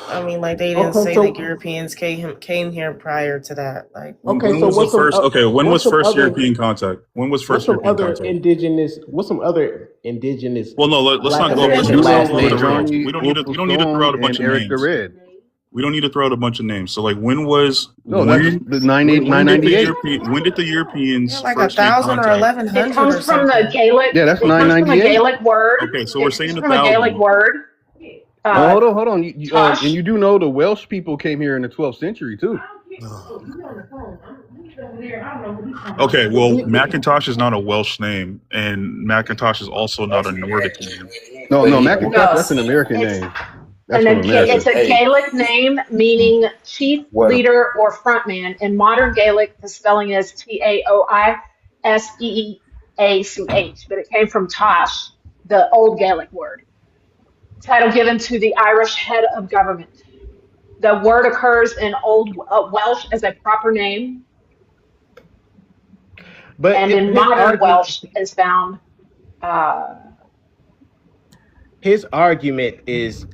I mean, like they didn't Okay, say so- that Europeans came here prior to that. Like Okay, when so was what's the some first? o- Okay, when what's was some first other- European contact? When was What's first some European other contact? indigenous? What's some other indigenous? Well, no, let's Black not go. Let's American not last go over the names. rails. We don't need to. We don't need to throw out a bunch of Eric the names. Red. We don't need to throw out a bunch of names. So, like, when was No, that's the 998. when did the Europeans yeah, like first make 1,000 or contact? 1,100 It comes or from the something. Gaelic. Yeah, that's It comes from a 998. Gaelic word. Okay, so we're It saying comes from a Gaelic 1,000. word. Oh, hold on. Tosh. And you do know the Welsh people came here in the 12th century too. Okay, well, Macintosh is not a Welsh name, and Macintosh is also not a Nordic name. No, Macintosh. No, That's an American it's name. That's from America. it's a Gaelic name meaning chief, leader, or frontman. In modern Gaelic, the spelling is Taoiseach, but it came from Tosh, the old Gaelic word. Title given to the Irish head of government. The word occurs in Old Welsh as a proper name, But and in modern Welsh is found. His argument is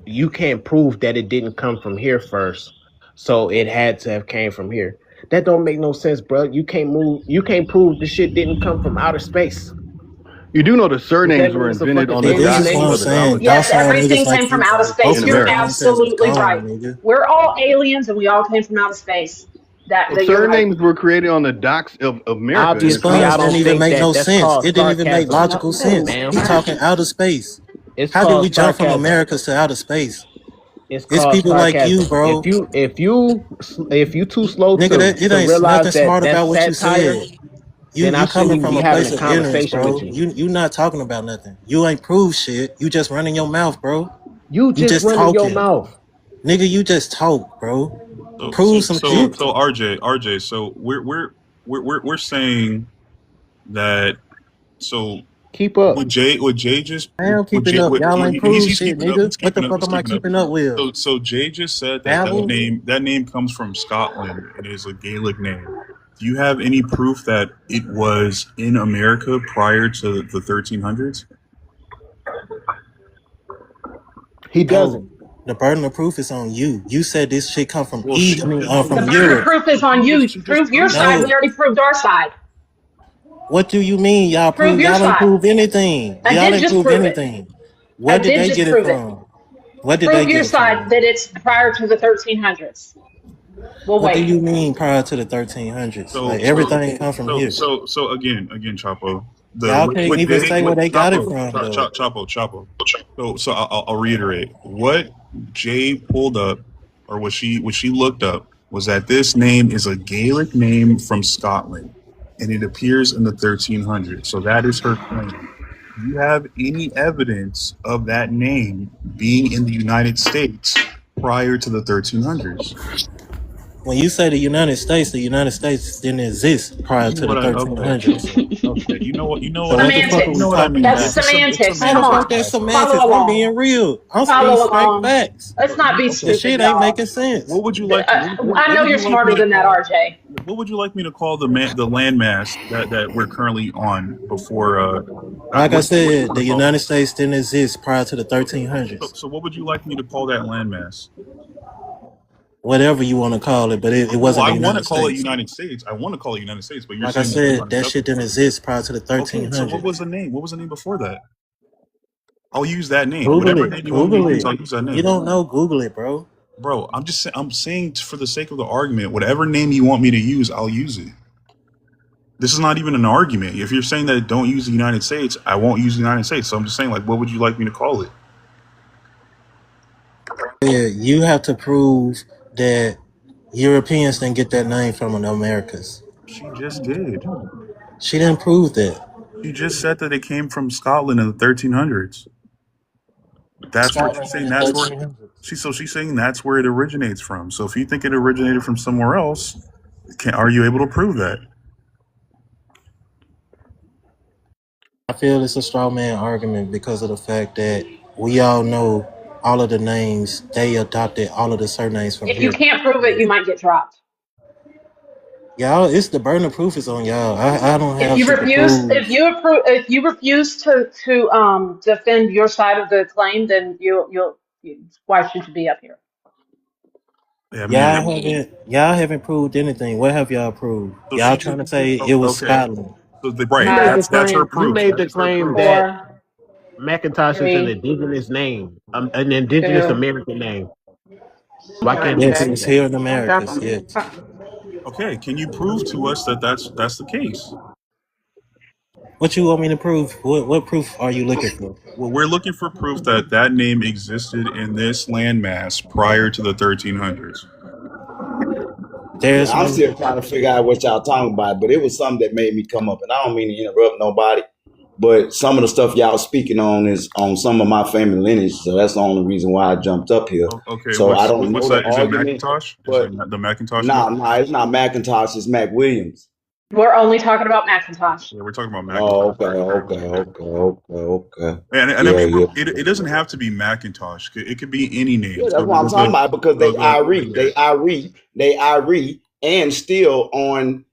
you can't prove that it didn't come from here first, so it had to have came from here. That don't make no sense, bro. You can't prove the shit didn't come from outer space. You do know the surnames were invented on the This docks is what I'm of the saying. colonies. Yes, Docile everything niggas like came from you outer are space. In posting You're America. nonsense is absolutely gone, right. nigga. We're all aliens, and we all came from outer space. That you're right. Surnames were created on the docks of America. These Obviously, I puns don't didn't even think make no that's sense. called It didn't even make sarcasm. logical No, sense. ma'am. We talking outer space. It's How did we called jump from sarcasm. Americas to outer space? It's It's called people like you, sarcasm. bro. If you too slow Nigga, to it ain't realize nothing that smart that's about what you satire, said. You then I coming shouldn't even from be a having place a of ignorance, conversation with bro. you. You not talking about nothing. You ain't proved shit. You just running your mouth, bro. You You just just running your talking. mouth. Nigga, you just talk, bro. So, Prove some shit. RJ. So we're saying that. So Keep up. would Jay just I am keeping up. Y'all ain't proved shit, nigga. What the fuck am I keeping up with? So Jay just said that Babble? that name comes from Scotland and is a Gaelic name. Do you have any proof that it was in America prior to the 1300s? He doesn't. No. The burden of proof is on you. You said this shit come from Well, she from The burden of Europe. proof is on you. Prove your side. No. We already proved our side. What do you mean y'all Prove prove? your Y'all didn't side. prove anything. I Y'all did didn't just prove prove it. anything. I Where did did they just get it prove it. from? Where did Prove they your get it side from? that it's prior to the 1300s. We'll What do wait. you mean prior to the 1300s? Like everything come from here. So again, Chapo. Y'all can't even say where they got it from, though. Chapo. So I'll reiterate. What Jay pulled up, or what she looked up, was that this name is a Gaelic name from Scotland, and it appears in the 1300s. So that is her claim. Do you have any evidence of that name being in the United States prior to the 1300s? When you say the United States didn't exist prior to the 1300s. Okay. You know what? So what the fuck are Semantics. we talking That's about? semantics. How the Come fuck on. that's semantics? Follow I'm along. being real. I'm speaking Follow straight along. facts. Let's not be The stupid, shit ain't y'all. making sense. What would you like? I know you're smarter than that, RJ. What would you like me to call the landmass that we're currently on before? Like I said, the United States didn't exist prior to the 1300s. So what would you like me to call that landmass? Whatever you want to call it, but it wasn't the I want United to call it States. United States. I want to call it United States, but you're Like I saying said, that shit didn't exist prior to the 1300s. Okay, so what was the name? What was the name before that? I'll use that name. Google Whatever it. name you want me to use, I'll use that name. You don't know, Google it, bro. Bro, I'm saying for the sake of the argument, whatever name you want me to use, I'll use it. This is not even an argument. If you're saying that don't use the United States, I won't use the United States. So I'm just saying, like, what would you like me to call it? Yeah, you have to prove that Europeans didn't get that name from the Americas. She just did. She didn't prove that. She just said that it came from Scotland in the 1300s. That's what she's saying. That's where she's saying that's where it originates from. So if you think it originated from somewhere else, are you able to prove that? I feel it's a straw man argument because of the fact that we all know all of the names. They adopted all of the surnames from If here. you can't prove it, you might get dropped. Y'all, it's the burden of proof is on y'all. I don't have. If you refuse, if you refuse to defend your side of the claim, then why should you be up here? Yeah, y'all haven't proved anything. What have y'all proved? So y'all trying to say it was Scotland. So that's her proof. You made the claim that Macintosh is an indigenous name, an indigenous American name. Why can't you say it's that? here in America. Yes. Okay, can you prove to us that that's the case? What you want me to prove? What proof are you looking for? Well, we're looking for proof that that name existed in this landmass prior to the 1300s. There's I'm one. still trying to figure out what y'all talking about, but it was something that made me come up, and I don't mean to interrupt nobody, but some of the stuff y'all speaking on is on some of my family lineage, so that's the only reason why I jumped up here. Okay, So I don't what's know the that? Is it argument, Macintosh? Is but it the Macintosh nah, name? nah, it's not Macintosh, it's Mac Williams. We're only talking about Macintosh. Yeah, we're talking about Oh, Macintosh. okay, okay, okay, okay, okay. And I Yeah, mean, yeah. it doesn't have to be Macintosh. It could be any name. Yeah, So that's what I'm talking about because they Irie, and still on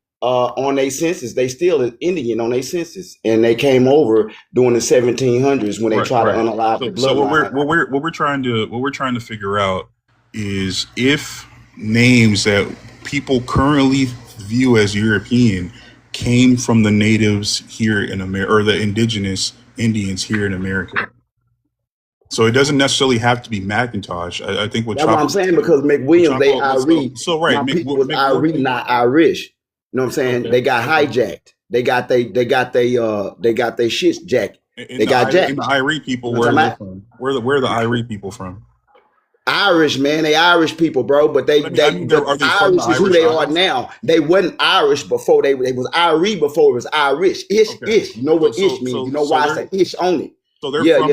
their census, they still is Indian on their census, and they came over during the 1700s when they tried to unalive the So bloodline. what we're trying to figure out is if names that people currently view as European came from the natives here in America or the indigenous Indians here in America. So it doesn't necessarily have to be Macintosh. I think what That's what I'm saying because McWilliams, they Irie. So right, My people was Irie, not Irish. You know what I'm saying? Okay. They got hijacked. They got they shits jacked. They got jacked. And the Irie people, where are they from? Where are the Irie people from? Irish, man, they Irish people, bro. But I mean, are they from Irish the is who Irish they Islands? are now. They wasn't Irish before they was Irie before it was Irish. Ish. You know what ish means? You know why I say ish on it? So they're from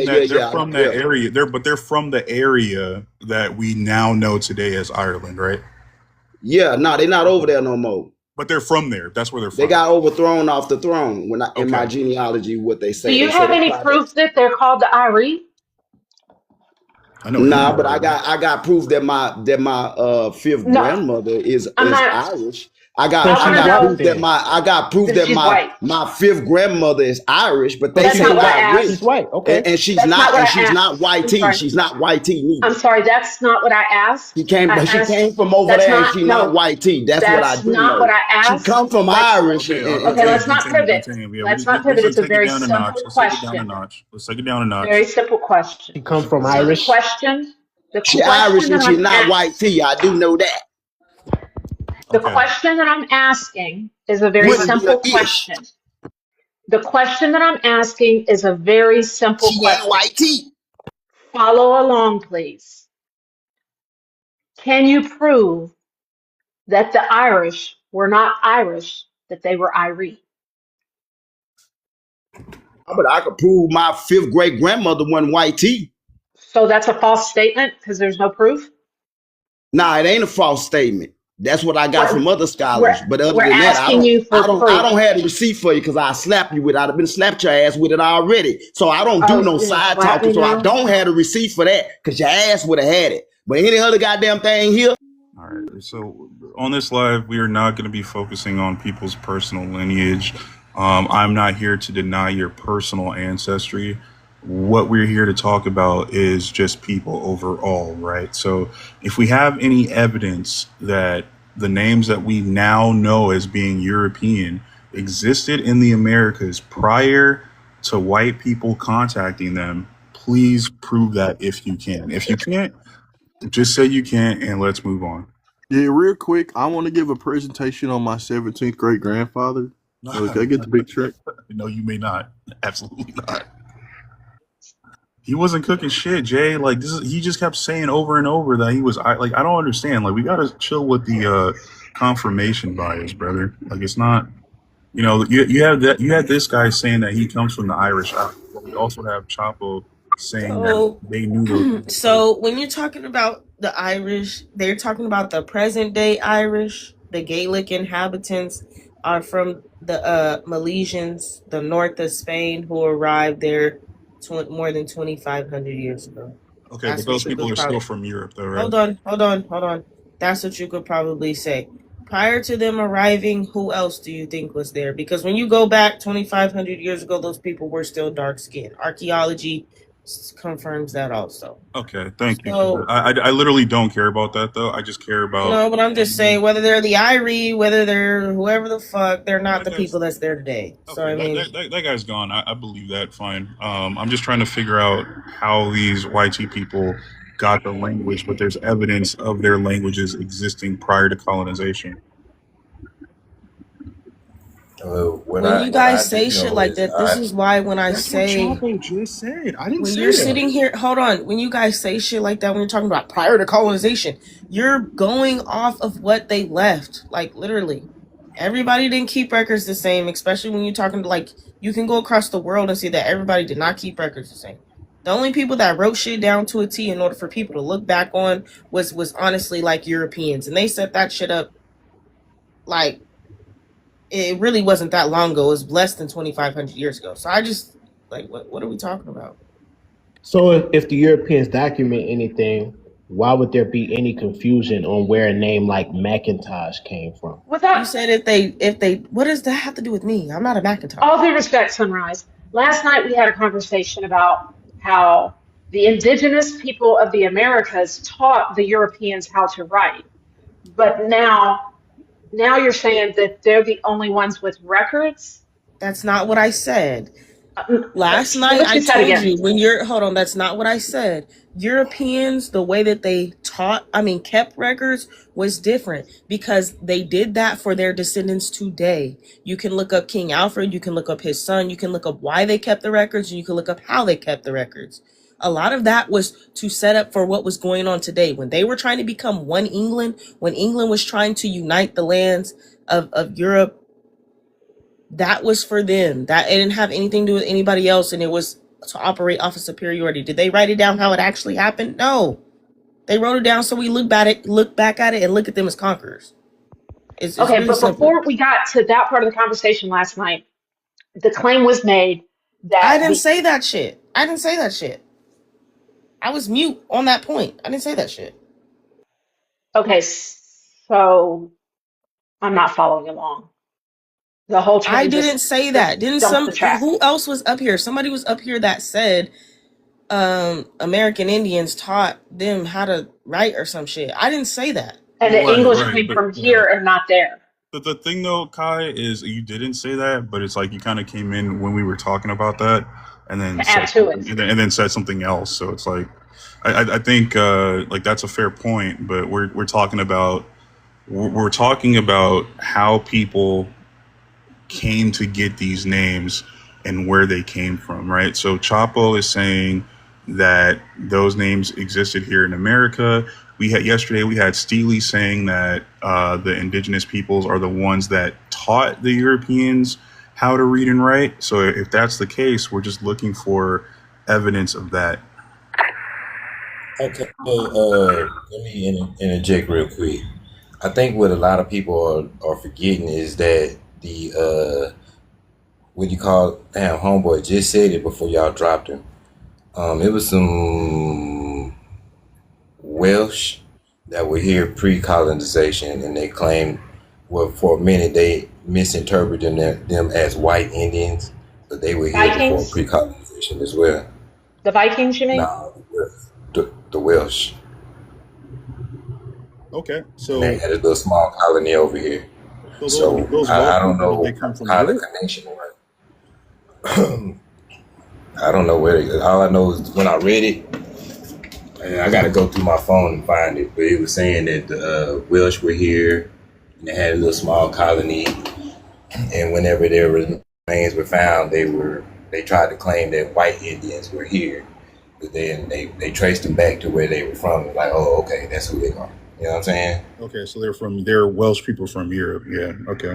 that area. They're from the area that we now know today as Ireland, right? Yeah, no, they're not over there no more. But they're from there. That's where they're from. They got overthrown off the throne in my genealogy. What they say. Do you have any proof that they're called the Irie? Nah, but I got proof that my fifth grandmother is Irish. I got proof that my fifth grandmother is Irish, but they say she's white. Okay, and she's not white tea. She's not white tea neither. I'm sorry, that's not what I asked. She came from over there, and she's not white tea. That's what I do. That's not what I asked. She come from Irish. Okay, let's not pivot. Let's not pivot. It's a very simple question. Let's take it down a notch. Very simple question. She come from Irish. She Irish and she's not white tea. I do know that. The question that I'm asking is a very simple question. The question that I'm asking is a very simple question. White tea. Follow along, please. Can you prove that the Irish were not Irish, that they were Irie? But I could prove my fifth great grandmother wasn't white tea. So that's a false statement because there's no proof? Nah, it ain't a false statement. That's what I got from other scholars. But other than that, I don't have the receipt for you because I slap you with it. I'd have been slapped your ass with it already. So I don't do no side talking. So I don't have the receipt for that because your ass would have had it. But any other goddamn thing here. All right. So on this live, we are not going to be focusing on people's personal lineage. I'm not here to deny your personal ancestry. What we're here to talk about is just people overall, right? So if we have any evidence that the names that we now know as being European existed in the Americas prior to white people contacting them, please prove that if you can. If you can't, just say you can't and let's move on. Yeah, real quick, I want to give a presentation on my 17th great grandfather. So can I get the big trick? No, you may not. Absolutely not. He wasn't cooking shit, Jay. Like he just kept saying over and over that he was. I don't understand. Like we gotta chill with the confirmation bias, brother. Like it's not. You know, you have that. You had this guy saying that he comes from the Irish. But we also have Chapo saying that they knew those. So when you're talking about the Irish, they're talking about the present day Irish. The Gaelic inhabitants are from the Milesians, the north of Spain, who arrived there more than 2,500 years ago. Okay, but those people are still from Europe, though, right? Hold on. That's what you could probably say. Prior to them arriving, who else do you think was there? Because when you go back 2,500 years ago, those people were still dark-skinned. Archaeology confirms that also. Okay, thank you. I literally don't care about that, though. I just care about... No, but I'm just saying, whether they're the Irie, whether they're whoever the fuck, they're not the people that's there today. Okay, so, I mean... That guy's gone. I believe that, fine. I'm just trying to figure out how these YT people got the language, but there's evidence of their languages existing prior to colonization. When you guys say shit like that, this is why when I say what Chapo just said. I didn't when say you're that. sitting here, hold on. When you guys say shit like that, when you're talking about prior to colonization, you're going off of what they left. Like literally, everybody didn't keep records the same. Especially when you're talking to like, you can go across the world and see that everybody did not keep records the same. The only people that wrote shit down to a T in order for people to look back on was honestly like Europeans, and they set that shit up like it really wasn't that long ago. It was less than 2,500 years ago. So I just like what are we talking about? So if the Europeans document anything, why would there be any confusion on where a name like Macintosh came from? You said if they what does that have to do with me? I'm not a Macintosh. All due respect, Sunrise. Last night we had a conversation about how the indigenous people of the Americas taught the Europeans how to write. But now you're saying that they're the only ones with records? That's not what I said. Last night I told you when you're hold on, that's not what I said. Europeans, the way that they kept records was different because they did that for their descendants today. You can look up King Alfred, you can look up his son, you can look up why they kept the records, and you can look up how they kept the records. A lot of that was to set up for what was going on today. When they were trying to become one England, when England was trying to unite the lands of Europe, that was for them. That it didn't have anything to do with anybody else, and it was to operate off of superiority. Did they write it down how it actually happened? No. They wrote it down so we look back at it, and look at them as conquerors. It's okay, really but simple. before we got to that part of the conversation last night, the claim was made that I didn't say that shit. I was mute on that point. I didn't say that shit. Okay, so I'm not following along. The whole train I didn't say that. Who else was up here? Somebody was up here that said American Indians taught them how to write or some shit. I didn't say that. And the English came from here and not there. But the thing though, Kai, is you didn't say that, but it's like you kind of came in when we were talking about that, and then said something else. So it's like I think like that's a fair point, but we're talking about how people came to get these names and where they came from, right? So Chapo is saying that those names existed here in America. Yesterday we had Steely saying that the indigenous peoples are the ones that taught the Europeans how to read and write. So if that's the case, we're just looking for evidence of that. Okay, let me interject real quick. I think what a lot of people are forgetting is that the what you call homeboy just said it before y'all dropped him. It was some Welsh that were here pre-colonization, and they claimed, well, for a minute they misinterpreted them as white Indians, but they were here before pre-colonization as well. The Vikings, you mean? No, the Welsh. Okay, so and they had a little small colony over here. So I don't know how the connection worked. I don't know where. All I know is when I read it, and I got to go through my phone and find it. But it was saying that the Welsh were here, and they had a little small colony. And whenever their remains were found, they tried to claim that white Indians were here, but then they traced them back to where they were from. Like, oh, okay, that's who they are. You know what I'm saying? Okay, so they're Welsh people from Europe. Yeah. Okay.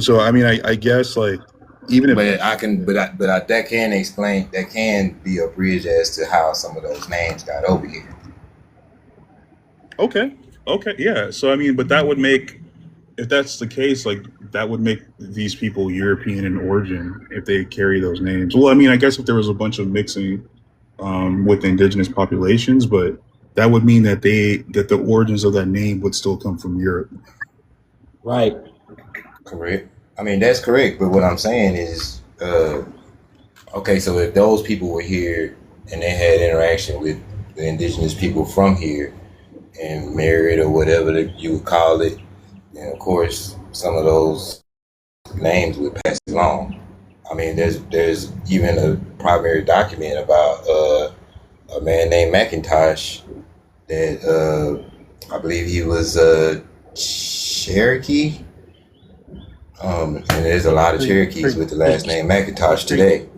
So I mean, I guess like even if that can be a bridge as to how some of those names got over here. Okay, yeah. So I mean, but that would make, if that's the case, like that would make these people European in origin if they carry those names. Well, I mean, I guess if there was a bunch of mixing with the indigenous populations, but that would mean that the origins of that name would still come from Europe. Right. Correct. I mean, that's correct. But what I'm saying is, okay, so if those people were here and they had interaction with the indigenous people from here and married or whatever you would call it, then of course some of those names would pass along. I mean, there's even a primary document about a man named Macintosh that I believe he was Cherokee, And there's a lot of Cherokees with the last name McIntosh today.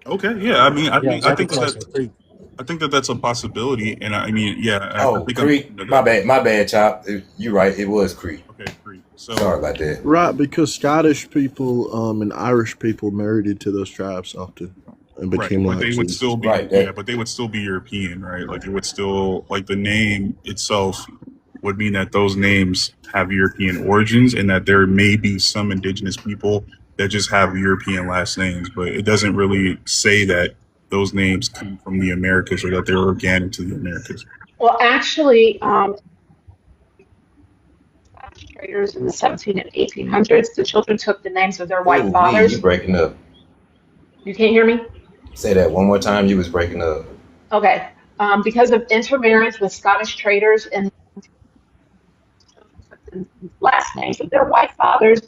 Okay, yeah. I mean, I think McIntosh and Creek. that's a possibility, and I mean, yeah. I think Creek. My bad, Chop. You're right. It was Creek. Okay, Creek. So sorry about that. Right, because Scottish people and Irish people married into those tribes often and became but like they would still be but they would still be European, right? Like it would still like the name itself would mean that those names have European origins, and that there may be some indigenous people that just have European last names, but it doesn't really say that those names come from the Americas or that they're organic to the Americas. Well, actually, traders in the 17 and 1800s, the children took the names of their white fathers. You breaking up. You can't hear me? Say that one more time. You was breaking up. Okay. Because of intermarriage with Scottish traders and last names of their white fathers,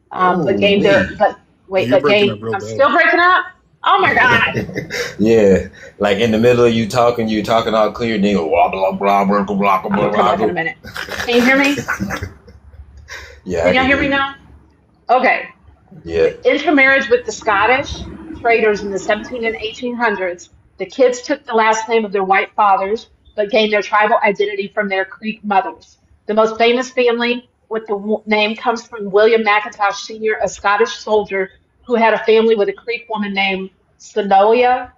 but gained their I'm still breaking up. Oh my God. Yeah, like in the middle of you talking all clear, then you go blah blah blah blah blah blah blah. I'll come back in a minute. Can you hear me? Yeah. Can y'all hear me now? Okay. Yeah. Intermarriage with the Scottish traders in the 17 and 1800s, the kids took the last name of their white fathers, but gained their tribal identity from their Creek mothers. The most famous family with the name comes from William McIntosh Sr., a Scottish soldier who had a family with a Creek woman named Sonoya.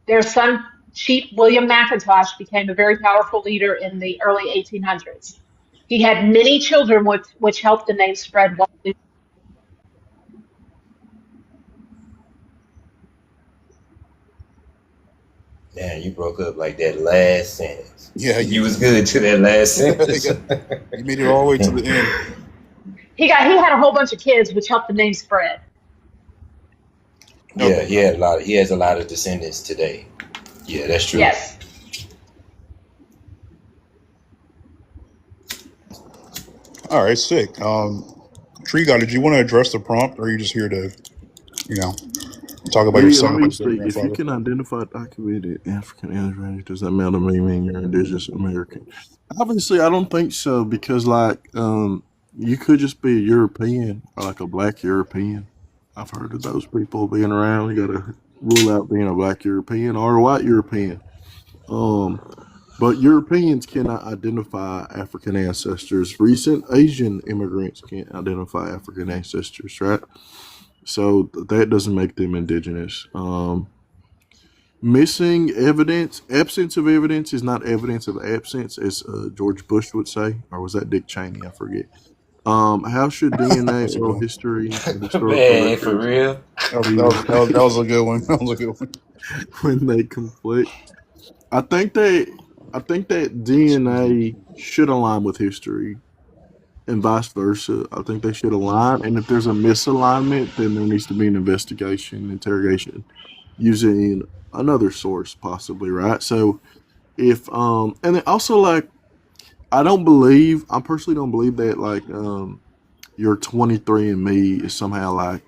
Their son, Chief William McIntosh, became a very powerful leader in the early 1800s. He had many children, which helped the name spread widely. Man, you broke up like that last sentence. Yeah, you was good to that last sentence. You made it all the way to the end. He had a whole bunch of kids, which helped the name spread. Yeah, he has a lot of descendants today. Yeah, that's true. Yes. All right, sick. Tree God, did you want to address the prompt, or are you just here to, talk about yourself? If you can identify documented African ancestry, does that matter to mean you're indigenous American? Obviously, I don't think so, because you could just be a European, or like a black European. I've heard of those people being around. You got to rule out being a black European or a white European. But Europeans cannot identify African ancestors. Recent Asian immigrants can't identify African ancestors, right? So that doesn't make them indigenous. Missing evidence, absence of evidence is not evidence of absence, as George Bush would say, or was that Dick Cheney? I forget. How should DNA, oral history, man, for real? That was a good one. That was a good one. When they conflict, I think that DNA should align with history, and vice versa. I think they should align, and if there's a misalignment, then there needs to be an interrogation, using another source, possibly, right? So, if and then also I personally don't believe that your 23andMe is somehow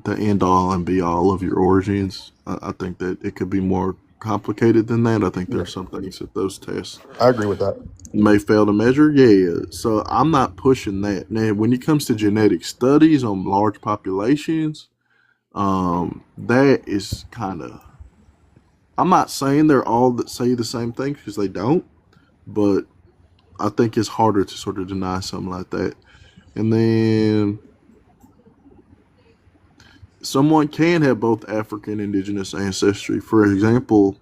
the end all and be all of your origins. I think that it could be more complicated than that. I think there are some things that those tests, I agree with that, may fail to measure. Yeah, so I'm not pushing that. Now, when it comes to genetic studies on large populations, that is kind of. I'm not saying they're all that say the same thing, because they don't, but I think it's harder to sort of deny something like that. And then someone can have both African indigenous ancestry. For example,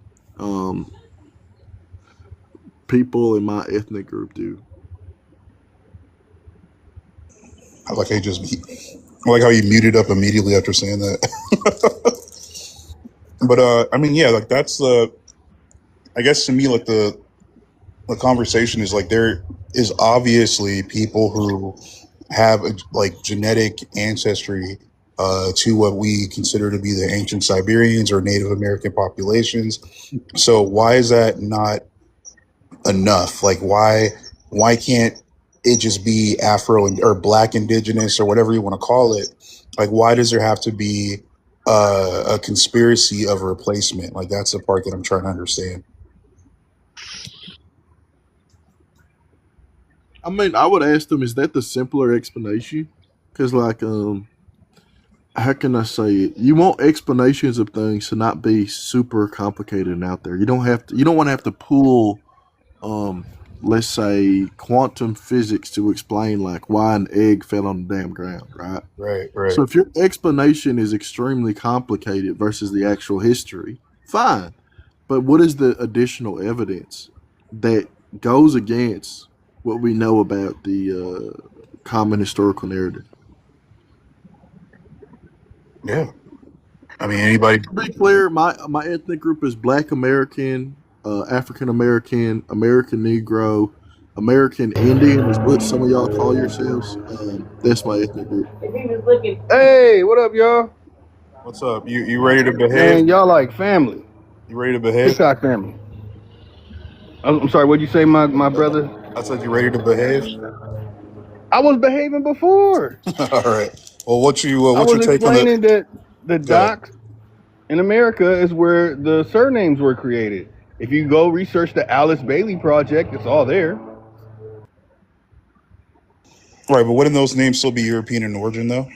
people in my ethnic group do. I like how you muted up immediately after saying that. But I mean, yeah, that's I guess to me, the conversation is there is obviously people who have genetic ancestry to what we consider to be the ancient Siberians or Native American populations. So why is that not enough? Why can't it just be Afro or Black indigenous or whatever you want to call it? Why does there have to be a conspiracy of replacement? That's the part that I'm trying to understand. I mean, I would ask them, is that the simpler explanation? Because like how can I say it? You want explanations of things to not be super complicated and out there. You don't want to have to pull let's say quantum physics to explain like why an egg fell on the damn ground, right? Right. So if your explanation is extremely complicated versus the actual history, fine. But what is the additional evidence that goes against what we know about the common historical narrative? Yeah. I mean, anybody. To be clear, my ethnic group is Black American, African American, American Negro, American Indian is what some of y'all call yourselves. That's my ethnic group. Hey, what up, y'all? What's up? You ready to behave? Man, y'all like family. You ready to behave? Shock family. I'm sorry, what'd you say, my brother? I said you ready to behave. I was behaving before. All right. Well, what's I your was take on explaining that the docs in America is where the surnames were created. If you go research the Alice Bailey Project, it's all there. Right, but wouldn't those names still be European in origin, though?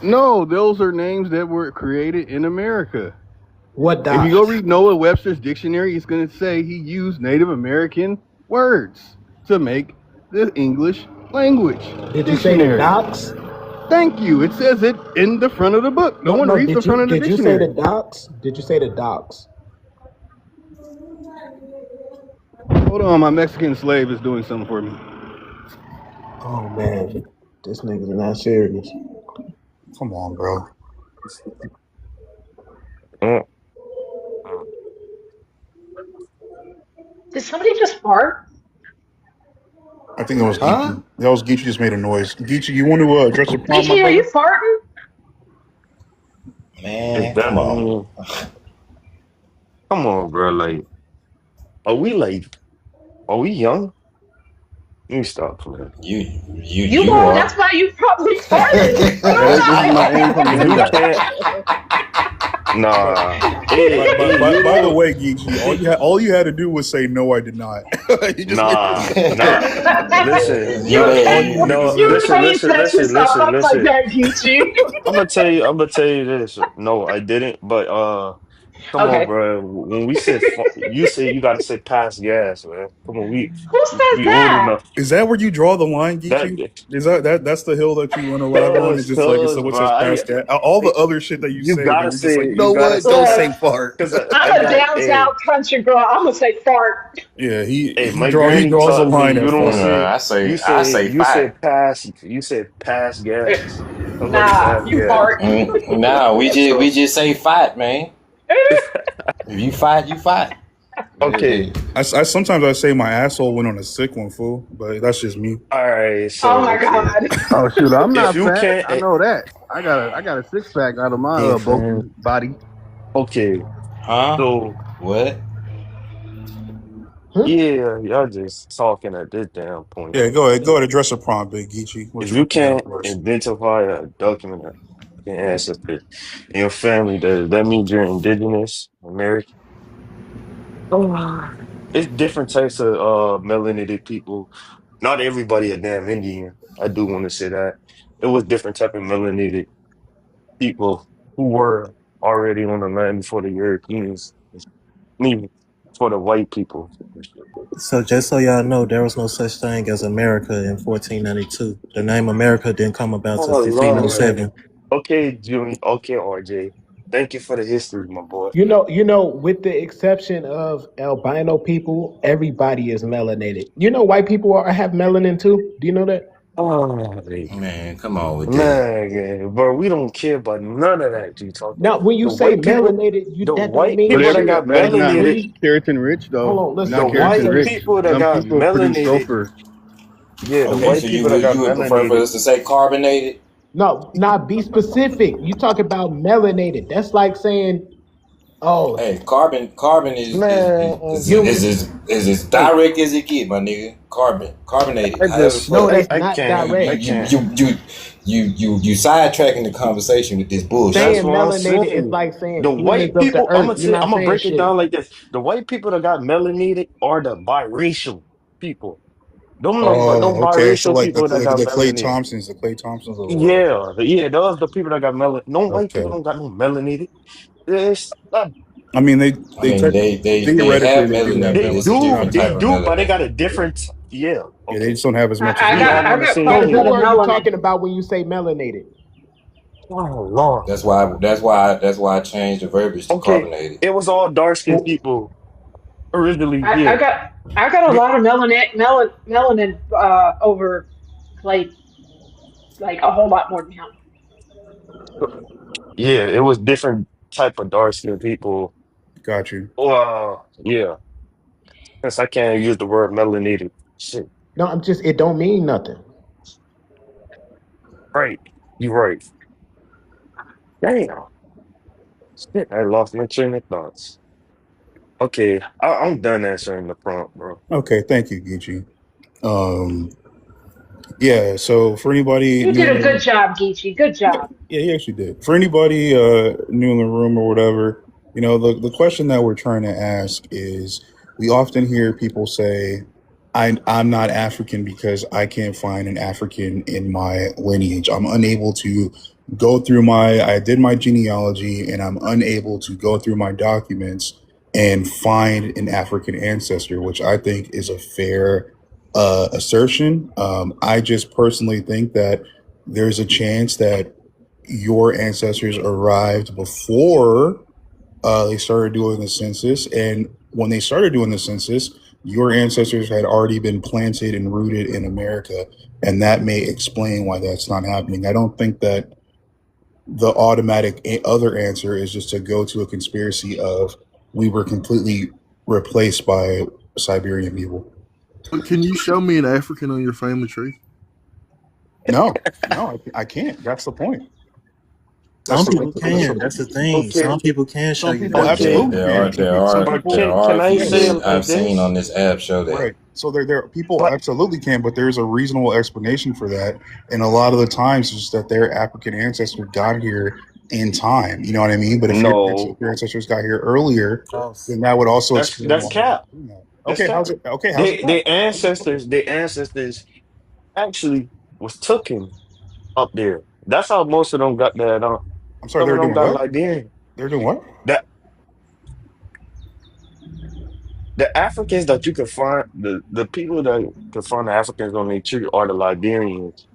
No, those are names that were created in America. What docs? If you go read Noah Webster's dictionary, it's going to say he used Native American words to make the English language. Did you say the docs? Thank you. It says it in the front of the book. No one reads the front of the dictionary. Did you say the docs? Did you say the docs? Hold on, my Mexican slave is doing something for me. Oh man, this nigga's not serious. Come on, bro. Did somebody just fart? I think it was Geechee. That was Geechee just made a noise. Geechee, you want to address the problem? Geechee, are you farting? Man, come on. Come on, bro. Like, are we young? Let me stop playing. You are. That's why you probably farted. This is my aim from the You Nah. By the way, Geechee, all you had to do was say no, I did not. Nah. Listen. Listen. I'm gonna tell you this. No, I didn't. But come on, bro. When we said you said you gotta say pass gas, man. Come on, who says we that? old enough. Is that where you draw the line, Geechee? Is that's the hill that you want to ride on? It's just like someone says pass gas. All the other shit that you say, gotta say, just like, you know what? Don't say fart. I'm a downtown country girl. I'm gonna say fart. Yeah, he draws a line. You don't say. I say you said pass. You said pass gas. Nah, you fart. Nah, we just say fight, man. If you fight, you fight. Okay. I sometimes I say my asshole went on a sick one, fool, but that's just me. All right. So, oh my god. Oh shoot, I'm not you fat. can't, I know that. I got a 6-pack out of my body. Okay. Huh? So what? Yeah, y'all just talking at this damn point. Yeah, go ahead. Address a prompt, Big Geechee. If you can't identify a document an ancestor in your family, that means you're indigenous American. It's different types of melanated people. Not everybody a damn Indian. I do want to say that. It was different type of melanated people who were already on the land before the Europeans, even for the white people. So just so y'all know, there was no such thing as America in 1492. The name America didn't come about till 1507. Okay, Junior. Okay, RJ. Thank you for the history, my boy. You know, with the exception of albino people, everybody is melanated. You know, white people have melanin too. Do you know that? Oh, man, come on with that. Man, bro, we don't care about none of that. You talking? Now, when you say melanated, the white people that got melanated, keratin rich though. Hold on, listen. The white people that got melanated. Yeah, the white people that got melanated. You would prefer for us to say carbonated? No, not be specific. You talk about melanated. That's like saying, oh, hey, carbon is as direct as it get, my nigga. Carbonated. No, that's not direct. You sidetracking the conversation with this bullshit. Saying melanated is like saying the white people. I'm gonna break it down like this: the white people that got melanated are the biracial people. Them Oh, okay. So biracial like people that got the Clay melanated. Thompsons, the Clay Thompsons of the world. Yeah, those the people that got melanin. No white people Okay. don't got no melanated. It's not, I mean, I mean, they theoretically have they do melanin, have but it's a melanin, different not they type of do, but they melanin. got a different. Yeah, yeah, they okay. just don't have as much as I we We do. all got on I the got same quite So a bit who of page. are you melanin. talking about when you say melanated? Oh Lord. That's why I changed the verbiage to Okay, carbonated. it was all dark skinned people originally. I, I Yeah, got I got a lot of melanin over like a whole lot more than him. yeah, it was different type of dark skinned people. Got you. Yeah. Since I can't use the word melanated. Shit. No, I'm just. It don't mean nothing. Right. You're right. Damn. Shit, I lost my train of thoughts. Okay, I'm done answering the prompt, bro. Okay, thank you, Geechee. Um, yeah. So for anybody You new did in a the good room, job, Geechee. Good yeah, job. yeah, he actually did. For anybody new in the room or whatever, the question that we're trying to ask is, we often hear people say, I'm not African because I can't find an African in my lineage. I'm unable to go through I did my genealogy and I'm unable to go through my documents and find an African ancestor, which I think is a fair assertion. I just personally think that there's a chance that your ancestors arrived before they started doing the census. And when they started doing the census, your ancestors had already been planted and rooted in America. And that may explain why that's not happening. I don't think that the automatic other answer is just to go to a conspiracy of we were completely replaced by Siberian people. But can you show me an African on your family tree? No, I can't. That's the point. Some people can. That's the thing. Okay, Some people can show Some you people that. okay. absolutely There are can. there Some are But people, there can are I people say yes, it that like I've seen this? on this app show that. right. So there people But absolutely can, but there's a reasonable explanation for that. And a lot of the times, it's just that their African ancestor got here in time. You know what I mean? But if no, your ancestors got here earlier, Cross. then that would also explain that's why they're cap. not doing that. That's Okay, cap. how's it? Okay, how's it? They ancestors actually was taken up there. That's how most of them got that. I'm sorry, Some of they're them doing got what? Liberian. They're doing what? That the Africans that you can find, the people that can find the Africans on their tree are the Liberians,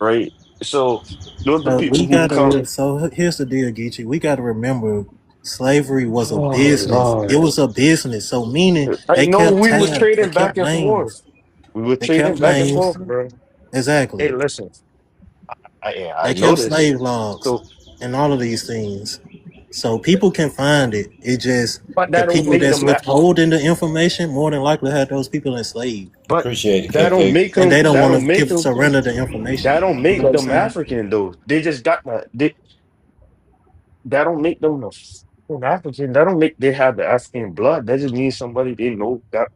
right? So those are the But people we who gotta. come. So here's the deal, Geechee. We gotta remember, slavery was a Oh business. It Lord. was a business. So meaning I they know kept we were tabs. They trading back kept and forth. names. We were They trading kept back and names. forth, bro. Hey, Exactly. listen, yeah, I They kept noticed. slave logs So, and all of these things. So people can find it. It just but the that don't people make that's them. withholding the information more than likely had those people enslaved, But Appreciate it, that don't KK. make and them. they don't That want don't to make give them. surrender the information. That don't You know make what I'm them saying? African though. They just got that. That don't make them no fucking African. That don't make they have the African blood. That just means somebody they know that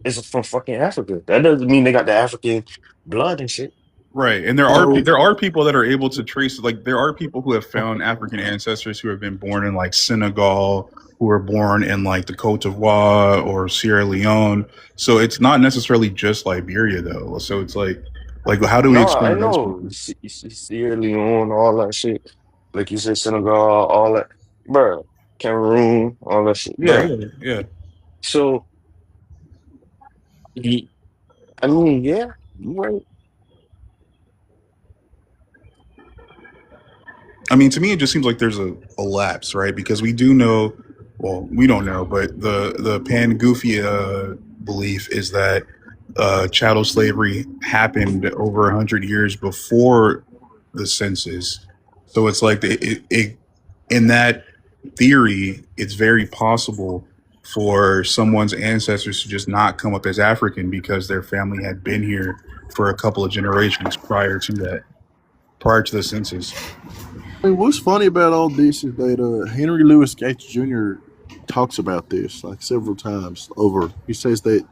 is from fucking Africa. That doesn't mean they got the African blood and shit. Right, and So there are people that are able to trace, like there are people who have found African ancestors who have been born in like Senegal, who were born in like the Cote d'Ivoire or Sierra Leone. So it's not necessarily just Liberia though. So it's like how do we No, I explain those know. people? Sierra Leone, all that shit. Like you said, Senegal, all that. Bruh, Cameroon, all that shit. Yeah, Bruh. yeah, yeah. So, ye- I mean, yeah, you right. I mean, to me, it just seems like there's a lapse, right? Because we do know, well, we don't know, but the Pan Goofy belief is that chattel slavery happened over 100 years before the census. So it's like in that theory, it's very possible for someone's ancestors to just not come up as African because their family had been here for a couple of generations prior to the census. I mean, what's funny about all this is that Henry Louis Gates Jr. talks about this like several times over. He says that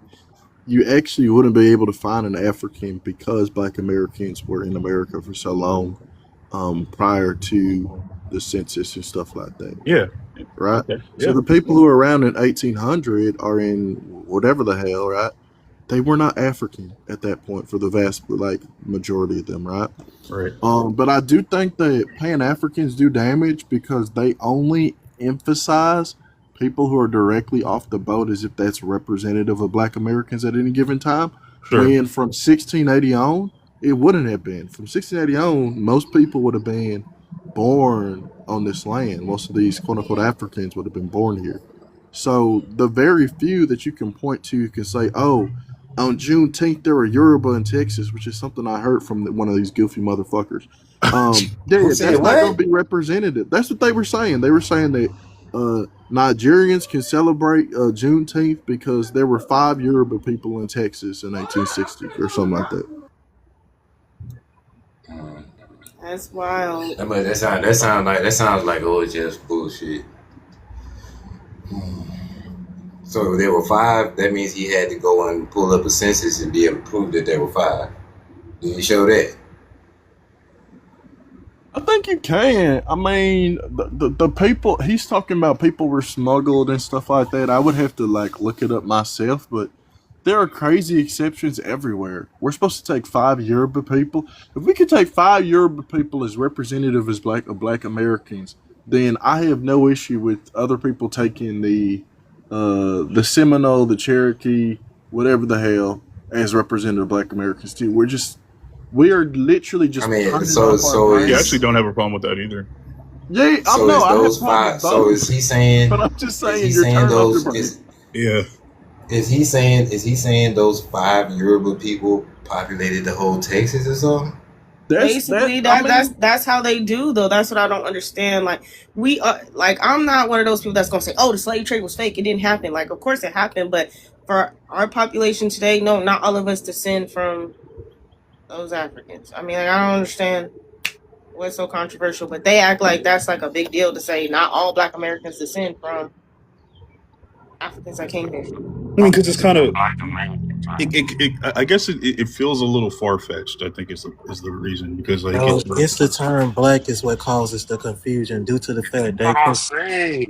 you actually wouldn't be able to find an African because Black Americans were in America for so long prior to the census and stuff like that. Yeah. Right. Okay. So Yeah. the people who are around in 1800 are in whatever the hell, right? they were not African at that point for the vast majority of them, right? Right. But I do think that Pan-Africans do damage because they only emphasize people who are directly off the boat as if that's representative of Black Americans at any given time. Sure. When from 1680 on, it wouldn't have been. From 1680 on, most people would have been born on this land. Most of these quote-unquote Africans would have been born here. So the very few that you can point to, you can say, oh, on Juneteenth, there were Yoruba in Texas, which is something I heard from one of these goofy motherfuckers. That's not going to be representative. That's what they were saying. They were saying that Nigerians can celebrate Juneteenth because there were 5 Yoruba people in Texas in 1860 or something like that. That's wild. That sounds like old just bullshit. So there were 5. That means he had to go and pull up a census and be able to prove that there were 5. Did he show that? I think you can. I mean, the people he's talking about, people were smuggled and stuff like that. I would have to look it up myself, but there are crazy exceptions everywhere. We're supposed to take 5 Yoruba people. If we could take 5 Yoruba people as representative as Black Americans, then I have no issue with other people taking the Seminole, the Cherokee, whatever the hell, as representative Black Americans too. We are literally just. I mean, you actually don't have a problem with that either. Yeah, so no, I those 5. So is he saying? But I'm just saying, Is he saying those 5 Yoruba people populated the whole Texas or something? That's how they do though. That's what I don't understand. We are I'm not one of those people that's gonna say, oh, the slave trade was fake. It didn't happen. Of course it happened, but for our population today, no, not all of us descend from those Africans. I mean, I don't understand what's so controversial, but they act like that's a big deal to say not all Black Americans descend from Africans that came here. I mean, because it's kind of, I guess it feels a little far-fetched, I think is the reason, because it's the term Black is what causes the confusion due to the fact they conflate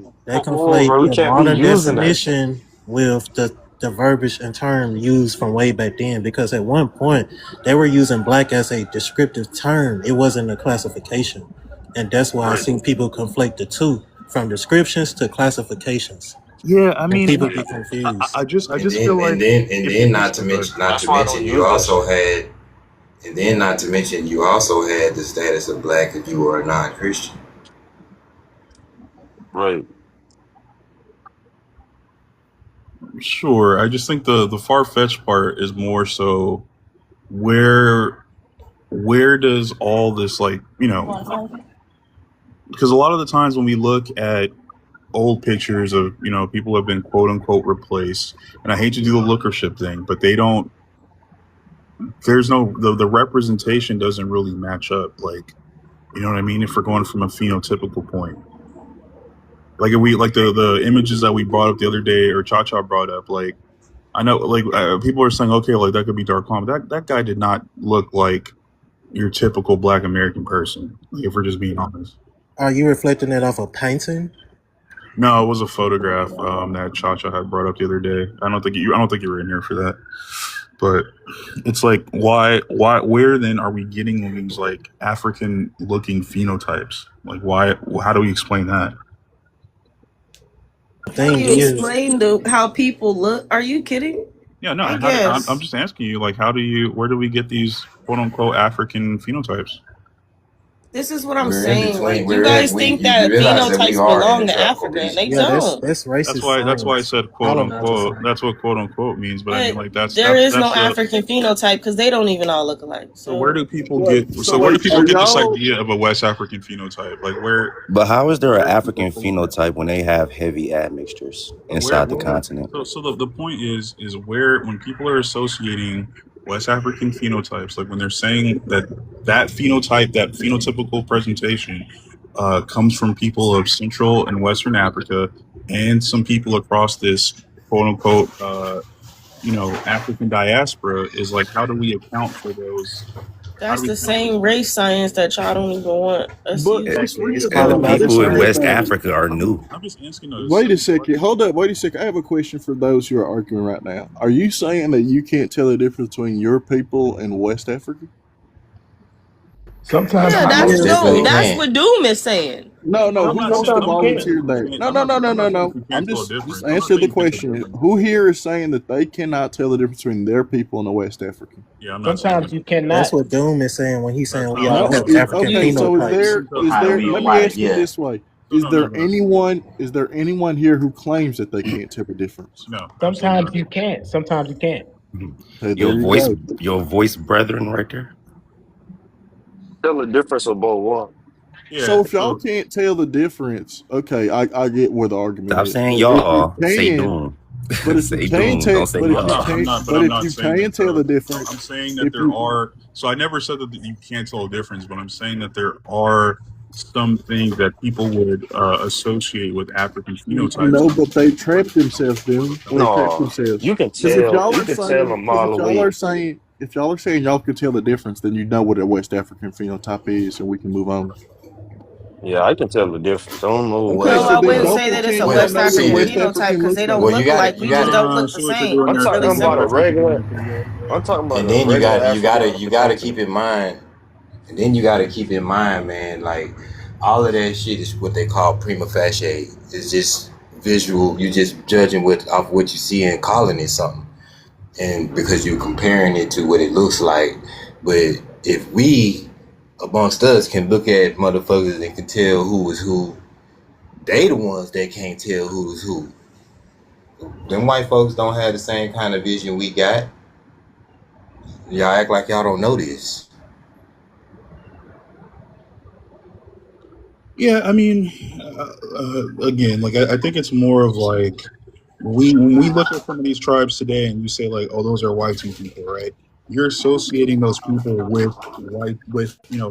the modern definition with the verbiage and term used from way back then, because at one point they were using Black as a descriptive term. It wasn't a classification, and that's why I see people conflate the two, from descriptions to classifications. Yeah, I mean, people get confused. I just feel like, and then not to mention you also had the status of Black if you were a non-Christian. Right. Sure. I just think the far-fetched part is more so where does all this because a lot of the times when we look at old pictures of people who have been quote unquote replaced, and I hate to do the lookership thing, but the representation doesn't really match up, you know what I mean, if we're going from a phenotypical point. If we the images that we brought up the other day, or Cha-Cha brought up, I know people are saying, okay, that could be Dark-Kwame, but that guy did not look like your typical Black American person, if we're just being honest. Are you reflecting that off a painting? No, it was a photograph that Cha-Cha had brought up the other day. I don't think you were in here for that. But it's where then are we getting these African looking phenotypes? Why? How do we explain that? How do you explain how people look? Are you kidding? Yeah, no. I'm just asking you, where do we get these quote unquote African phenotypes? This is what I'm saying. You guys think that phenotypes belong to Africa, and they don't. That's racist. That's why I said quote unquote. That's what quote unquote means. But I mean, there is no African phenotype because they don't even all look alike. So where do people get? Where do people get this idea of a West African phenotype? Where? But how is there an African phenotype when they have heavy admixtures inside the continent? So the point is where, when people are associating West African phenotypes, when they're saying that phenotype, that phenotypical presentation comes from people of Central and Western Africa and some people across this quote unquote African diaspora is like, how do we account for those? That's the same race science that y'all don't even want us to But use. it's real It's And the though. about people in Listen, West discrimination. Africa are new. I'm just asking those. wait a second. Hold up. Wait a second. I have a question for those who are arguing right now. Are you saying that you can't tell the difference between your people and West Africa? Sometimes Yeah, I that's most definitely that's can. what Doom is saying. No. I'm Who not wants saying. to I'm not saying volunteer you that? can't. No. I'm not saying you I'm can't tell a just difference. I'm not answer saying the you can't tell a question. difference. Who here is saying that they cannot tell the difference between their people and the West African? Yeah, I'm not saying Sometimes that. you cannot. That's what Doom is saying when he's saying That's we not all what No. have I'm saying. African Okay. So is phenotypes. there? So Is How do there? we Let me apply it? ask you Yeah. this way: no, Is no, there no. anyone? Is there anyone here who claims that they can't tell the difference? No, absolutely Sometimes not. you can't. Sometimes you can't. Okay, Your there you voice, go. your voice, brethren, right there. Tell the difference about what? Yeah. So if y'all So can't tell the difference, okay, I get where the argument Stop is. saying But if you y'all. Say can, doom. but if you Say can doom. tell, Don't say but if you y'all. I'm can't, not. But but I'm if not you saying can that tell the the. difference, I'm saying that if there you are. So I never said that you can't tell a difference, but I'm saying that there are some things that people would associate with African phenotypes. no, but they trapped themselves, dude. They trapped No, themselves. you can Because if tell. y'all You are can tell a saying, because mile away. if y'all are saying y'all can tell the difference, then you know what a West African phenotype is, and we can move on. Yeah, I can tell the difference. I don't know. Okay, No, Well, so I then wouldn't well, don't say that it's a pretend well. y'all West know what African a See, West phenotype African because looks they don't like. well, you look got alike. to, you We got just to, don't look the So what you're same. doing I'm It's there is really talking saying about a West simple. regular. African phenotype. I'm talking about and a then regular you got African to, off you the got to keep continent. in mind, and then you got to keep in mind, man, like all of that shit is what they call prima facie. It's just visual. You're just judging with off what you see and calling it something, and because you're comparing it to what it looks like. But if we amongst us can look at motherfuckers and can tell who is who, they the ones that can't tell who is who. Them white folks don't have the same kind of vision we got. Y'all act like y'all don't know this. Yeah, I mean, again, like I think it's more of like when we look at some of these tribes today, and you say like, oh, those are Whitey people, right? You're associating those people with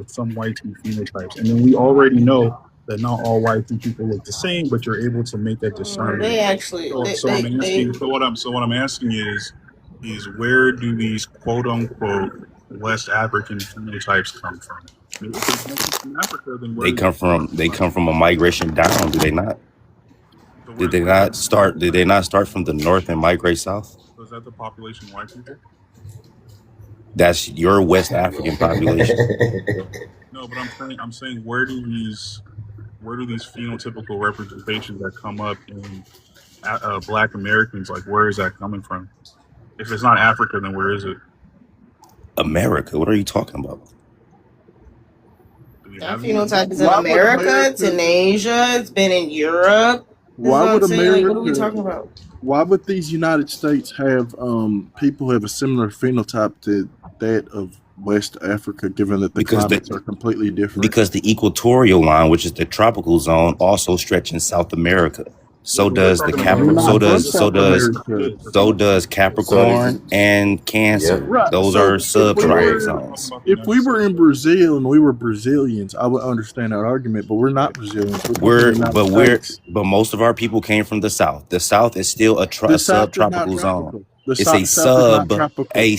some Whitey phenotypes, and then we already know that not all Whitey people look the same, but you're able to make that discernment. They actually, So I'm asking. So what I'm asking is where do these quote unquote West African phenotypes come from? If they come from Africa, then where They do these come from. phenotypes They come come from? from a migration down. Do they not? So Did where, they where not does start? Did they not start from the north and migrate south? so is that the population white people? That's your West African population. No, but I'm saying where do these phenotypical representations that come up in Black Americans, like where is that coming from? If it's not Africa, then where is it? America. What are you talking about? Do we that have any phenotype is Americans? in Why would America. It's America? in Asia. It's been in Europe. This is Why what I'm would saying. Like, what are we America? talking about? Why would these United States have people who have a similar phenotype to that of West Africa, given that the Because climates the are completely different? because the equatorial line, which is the tropical zone, also stretches in South America. Yeah, So but we're does the talking You're about not from we're South talking about the America, United States. so does So do you, Capricorn and yep, Cancer. right? Those So are if we subtropical right. were We're talking zones. about the if United we were States. in Brazil and we were Brazilians, I would understand that argument. But we're not Brazilians. We're from the We're United but we're States. but most of our people came from the South. The South is still a The South is not subtropical zone. tropical. The It's a South is not sub tropical. a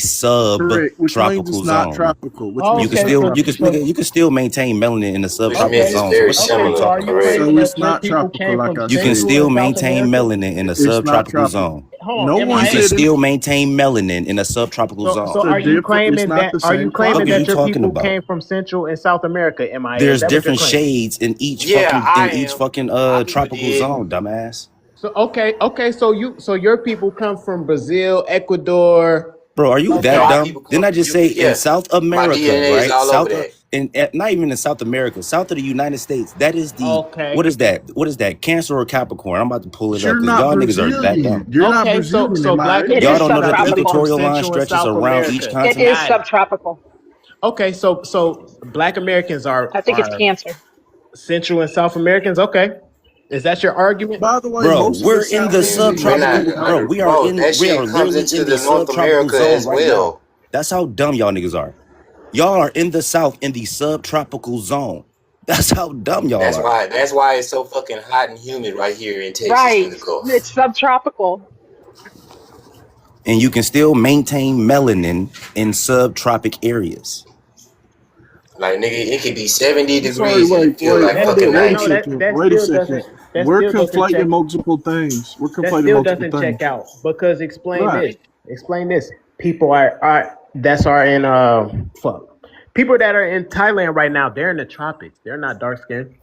Correct. Which means subtropical it's not zone. tropical. Which Oh, You means can it's okay, not still you can tropical. nigga, you can still maintain melanin in the which subtropical means Okay. it's zone. So very what you Okay. really similar, talking correct? about? So That it's your not people tropical, came like from I You can said. Central still and South maintain America? melanin in a It's not subtropical tropical. zone. No Hold on, one You can said MIA. it's still maintain melanin in a subtropical So zone. a are you different. It's claiming not the are you same Fuck claiming is you that climate. your talking people about? came from Central and South America, MIA? Is There's that what you're different claiming? shades in Yeah, I each am. fucking My people tropical did. zone, dumbass. So okay, so your people come from Brazil, Ecuador, Bro, are you South that America. My dumb? people come Didn't I from just say in yeah. South My America, DNA is right? all over South that. not even in South America, south of the United States. That is the Okay. what is that? What is that? Cancer or Capricorn? I'm about to pull it But up you're because not y'all niggas are that Brazilian. dumb. You're not Okay, so Brazilian, so am I? Black It Y'all is don't know Americans that are the really subtropical. from equatorial line Central and stretches South around each America. It continent? is Got it. subtropical. Okay, so Black Americans I think it's are Cancer. Central and South Americans. Okay, is that your argument? By the way, Bro, most of the we're in South the Asian We're not, subtropical, bro. people. bro. That We are shit comes literally into in the the North subtropical America zone as right now. well. That's how dumb y'all niggas are. Y'all are in the South in the subtropical zone. That's how dumb y'all are. That's why it's so fucking hot and humid right here in Texas in Right. the Gulf. It's subtropical. and you can still maintain melanin in subtropic areas. Like nigga, it could be 70 I'm sorry, degrees and it feel like That fucking still, wait a no, 90. that second. that Wait a still second. doesn't that We're still doesn't conflating check multiple things. We're that conflating still multiple doesn't check things. out because Right. explain this. People are that's are in people that are in Thailand right now. They're in the tropics. They're not dark skinned.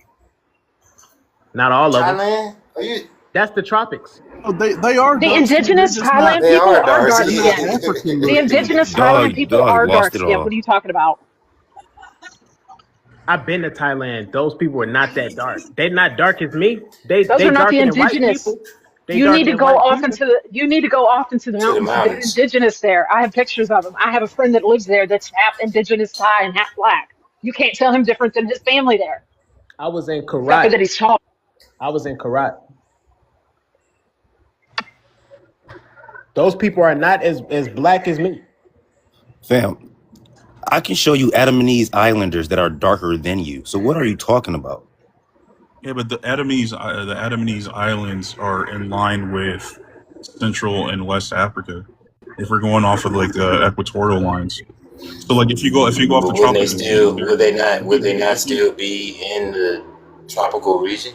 Not all of them. Thailand? Are you? That's the tropics. Oh, they are The dark skinned. They're indigenous just not. Thailand They people are are dark dark They're not skinned. African The looking. indigenous Thailand people are Lost dark it skinned. all. What are you talking about? I've been to Thailand. Those people are not that dark. They're not dark as me. They Those are not the darker than white indigenous. people. They You need darker to than go white off people. into the To the mountains. They're mountains. indigenous there. I have pictures of them. I have a friend that lives there that's half indigenous Thai and half black. You can't tell him different than his family there. I was in Except for Karat. that he's tall. Those people are not as black as me. Fam, I can show you Adamese Islanders that are darker than you. So what are you talking about? Yeah, but the Adamese Islands are in line with Central and West Africa. If we're going off of like the equatorial lines, so like if you go off But the wouldn't they tropics, still would they not still be in the tropical region?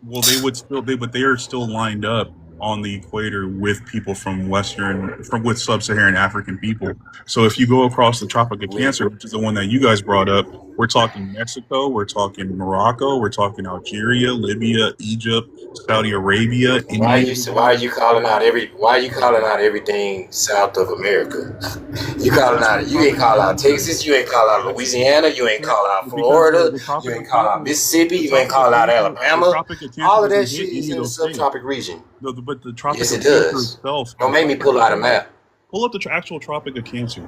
well, they would still but they are still lined up on the equator with people from with sub-Saharan African people. So if you go across the Tropic of Cancer, which is the one that you guys brought up, we're talking Mexico, we're talking Morocco, we're talking Algeria, Libya, Egypt, Saudi Arabia, Why India. are you calling out everything south of America? You ain't call out Texas, you ain't call out Louisiana, you ain't call out Florida, you ain't call out Mississippi, you ain't call out Alabama. All of that shit is in the subtropic region. But the Tropic Yes, of it Cancer does. itself. Don't make me pull out a map. Pull up the actual Tropic of Cancer.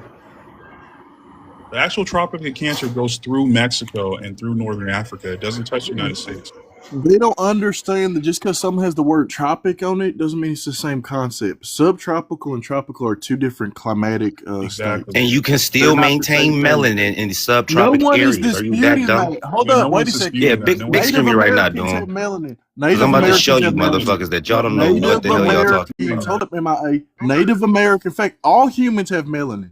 The actual Tropic of Cancer goes through Mexico and through Northern Africa. It doesn't touch the United States. They don't understand that just because something has the word tropic on it doesn't mean it's the same concept. Subtropical and tropical are two different climatic states. And you can still maintain melanin in the subtropic areas. Are you that dumb? Hold up, wait a second. Yeah, big screen me right now, dude. I'm about to show you motherfuckers that y'all don't know what the hell y'all talking about. Hold up, MIA. Native American, in fact, all humans have melanin.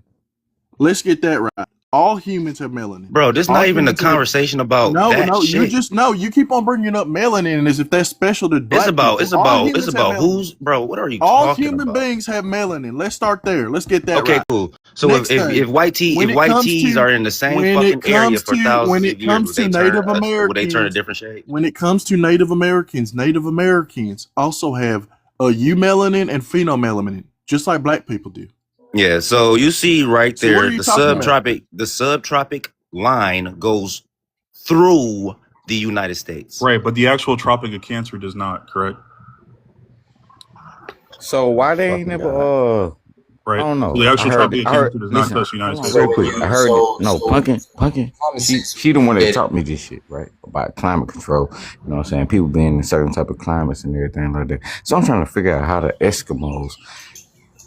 Let's get that right. All humans have melanin. Bro, this is not even a conversation about that shit. You keep on bringing up melanin as if that's special to black people. It's about who's, bro, what are you all talking human about? beings have melanin. Let's start there. Let's get that right. Okay, cool. So if white tees are in the same fucking area for thousands of years, would they turn a different shade? When it comes to Native Americans also have eumelanin and phenomelanin, just like black people do. Yeah, so you see right there, the subtropic line goes through the United States. Right, but the actual Tropic of Cancer does not, correct? So why they ain't never right. I don't know. So the actual Tropic of Cancer does not touch the United States. Real quick, I heard Pumpkin. She the one that taught me this shit, right? About climate control. You know what I'm saying? People being in certain type of climates and everything like that. So I'm trying to figure out how the Eskimos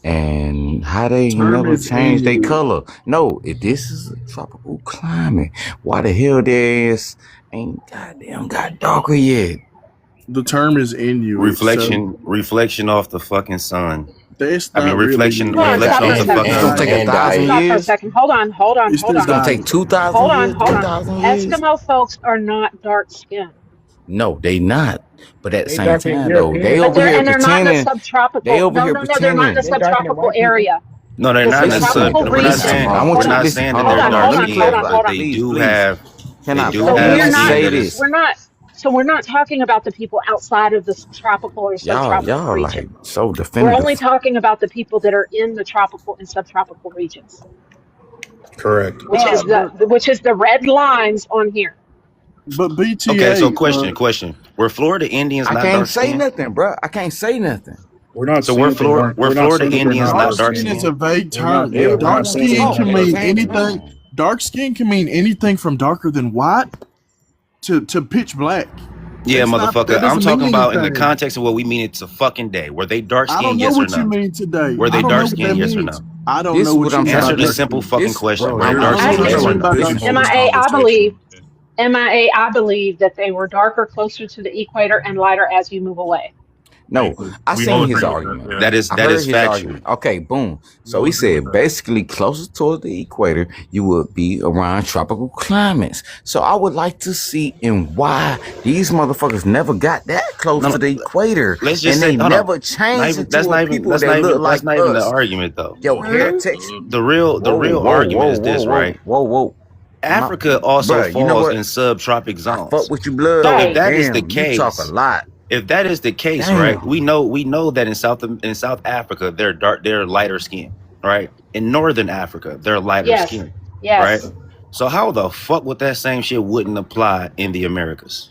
and how they never change their color. No, if this is a tropical climate, why the hell their ass ain't goddamn got darker yet? The term is Inuit. Reflection off the fucking sun. Reflection off the fucking sun. It's gonna take 1,000 years. Stop for a second. Hold on. It's gonna take 2,000 years. Hold on. Eskimo folks are not dark skinned. No, they not. But at the same time, though, they over here and they're pretending. not in the subtropical. They over here No, they're not in the subtropical area. No, they're not in the sub. We're not saying that they're dark skinned, but they do have. So we're not talking about the people outside of the tropical or subtropical region. Like so definitive. We're only talking about the people that are in the tropical and subtropical regions. Correct. Which is the red lines on here. But BTA. Okay, so question. Were Florida Indians not dark skinned? I can't say nothing, bro. I can't say nothing. We're not. So we're Florida Indians not dark skinned? It's a vague term. Dark skin can mean anything. Dark skin can mean anything from darker than white to pitch black. Yeah, motherfucker. I'm talking about in the context of what we mean. It's a fucking day. Were they dark skinned? Yes or no? I don't know what you mean today. Were they dark skinned? Yes or no? I don't know what you mean. Answer the simple fucking question. Were they dark skinned? MIA, I believe that they were darker closer to the equator and lighter as you move away. No, I We all seen his agree with argument. that. That is I heard his factual. argument. Okay, boom. We So all he agree with said that. basically closer towards the equator, you would be around tropical climates. So I would like to see and why these motherfuckers never got that close to the equator, Let's just and say, they never changed into people that look like that's not even the us. argument though. Yo, hair texture. The real argument is this, right? Whoa. Africa also Bruh, falls you know what? in subtropic zones. Fuck with you, blood. So Right. if that is the Damn, case, you talk a lot. if that is the case, Damn. right? We know that in South Africa they're lighter skin, right? In Northern Africa they're lighter Yes. skin, Yes. right? So how the fuck would that same shit wouldn't apply in the Americas?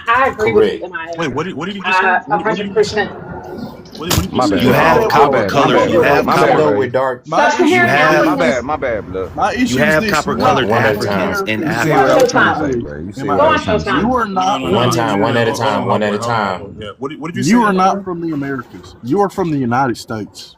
I agree with Correct. you, Maya. Wait, what did you just say? What did you just say? 100%. What did you My say? bad. You have copper color. You have You copper. know with dark. Sub-Saharan Africans. My bad, blood. My issue You have is this. copper You're colored not one at a Africans time. in You see Africa. what I was trying Showtime. to say, bro. You see Am what I I Go was on, trying to say. Showtime. You are not. One time, one at a time, one at a Hold time. on. Yeah. What did you say? You are not Edward? from the Americas. You are from the United States.